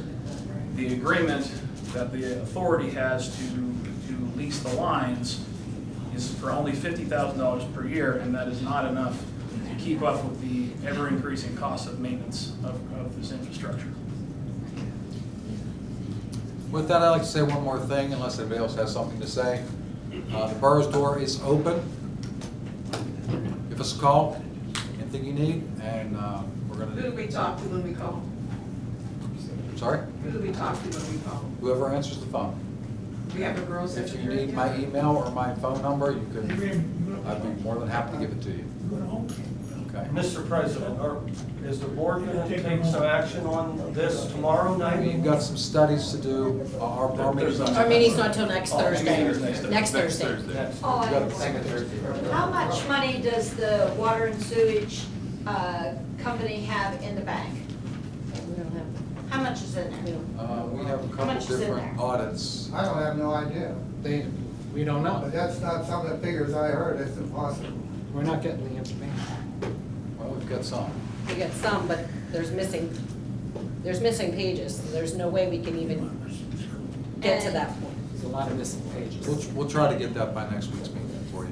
the agreement that the authority has to lease the lines is for only $50,000 per year, and that is not enough to keep up with the ever-increasing cost of maintenance of this infrastructure. With that, I'd like to say one more thing, unless anybody else has something to say. The borough's door is open. Give us a call, anything you need, and we're going to... Who do we talk to when we call? Sorry? Who do we talk to when we call? Whoever answers the phone. We have a girl If secretary. you need my email or my phone number, you can, I'd be more than happy to give it to you. Okay. Mr. President, is the board going to take some action on this tomorrow night? We've got some studies to do. Our meeting's on... Our meeting's not until next Thursday. Next Thursday. Oh, I have a question. How much money does the water and sewage company have in the bank? We don't have. How much is in there? We have a How couple much is in different there? audits. I don't have no idea. We don't know. But that's not some of the figures I heard, it's impossible. We're not getting the information. Well, we've got some. We got some, but there's missing pages. There's no way we can even get to that point. There's a lot of missing pages. We'll try to get that by next week's meeting for you.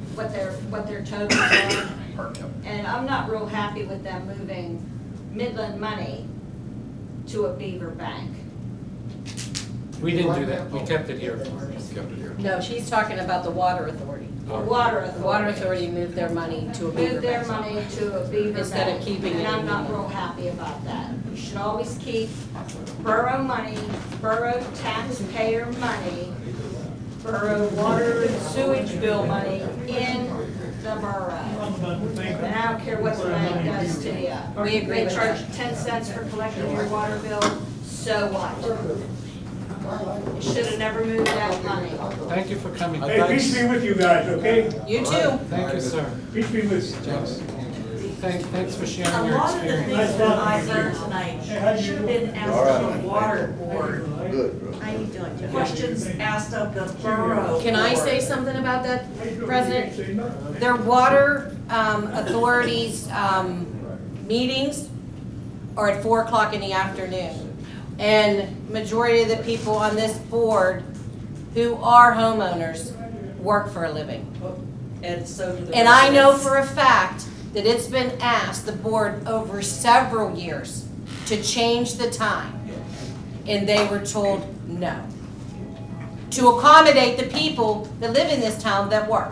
What their totals are? And I'm not real happy with them moving Midland money to a beaver bank. We didn't do that. We kept it here. Kept it here. No, she's talking about the water authority. The water The water authority authority moved their money to a beaver moved their bank. money to a beaver bank. Instead of keeping it And I'm in not Midland. real happy about that. We should always keep borough money, borough taxpayer money, borough water and sewage bill money in the borough. And I don't care what the bank does to you. We agree They with charge that. 10 cents for collecting your water bill, so what? You should have never moved that money. Thank you for coming. Hey, peace be with you guys, okay? You too. Thank you, sir. Peace be with you. James? Thanks for A sharing your lot of the experience. things that I learned tonight should have been asked of the water board. How you doing, Joe? Questions asked of the borough. Can I say board. something about that, President? Their water authorities meetings are at 4 o'clock in the afternoon. And majority of the people on this board who are homeowners work for a living. And so do the And I know residents. for a fact that it's been asked, the board, over several years to change the time. And they were told no. To accommodate the people that live in this town that work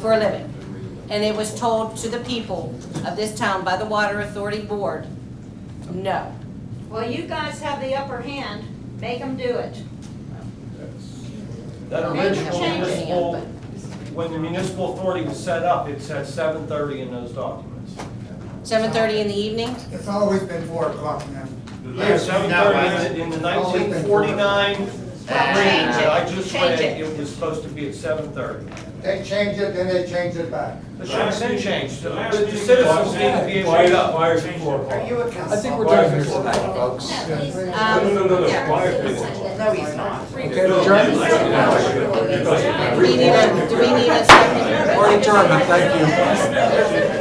for a living. And it was told to the people of this town by the Water Authority Board, no. Well, you guys have the upper hand, make them do it. That Maybe original change it, municipal, but- when the municipal authority was set up, it said 7:30 in those documents. 7:30 in the evening? It's always been 4 o'clock now. Yeah, 7:30 in the 1949 range that I just read, Change it. it was supposed to be at 7:30. They change it, then they change it back. It should have been changed. The citizens need to be able to up. Why is it 4 o'clock? Are you a I council? think we're done here tonight, folks. No, why is it? No, he's not. Okay, adjournment? Do we need a second? Or adjournment, thank you.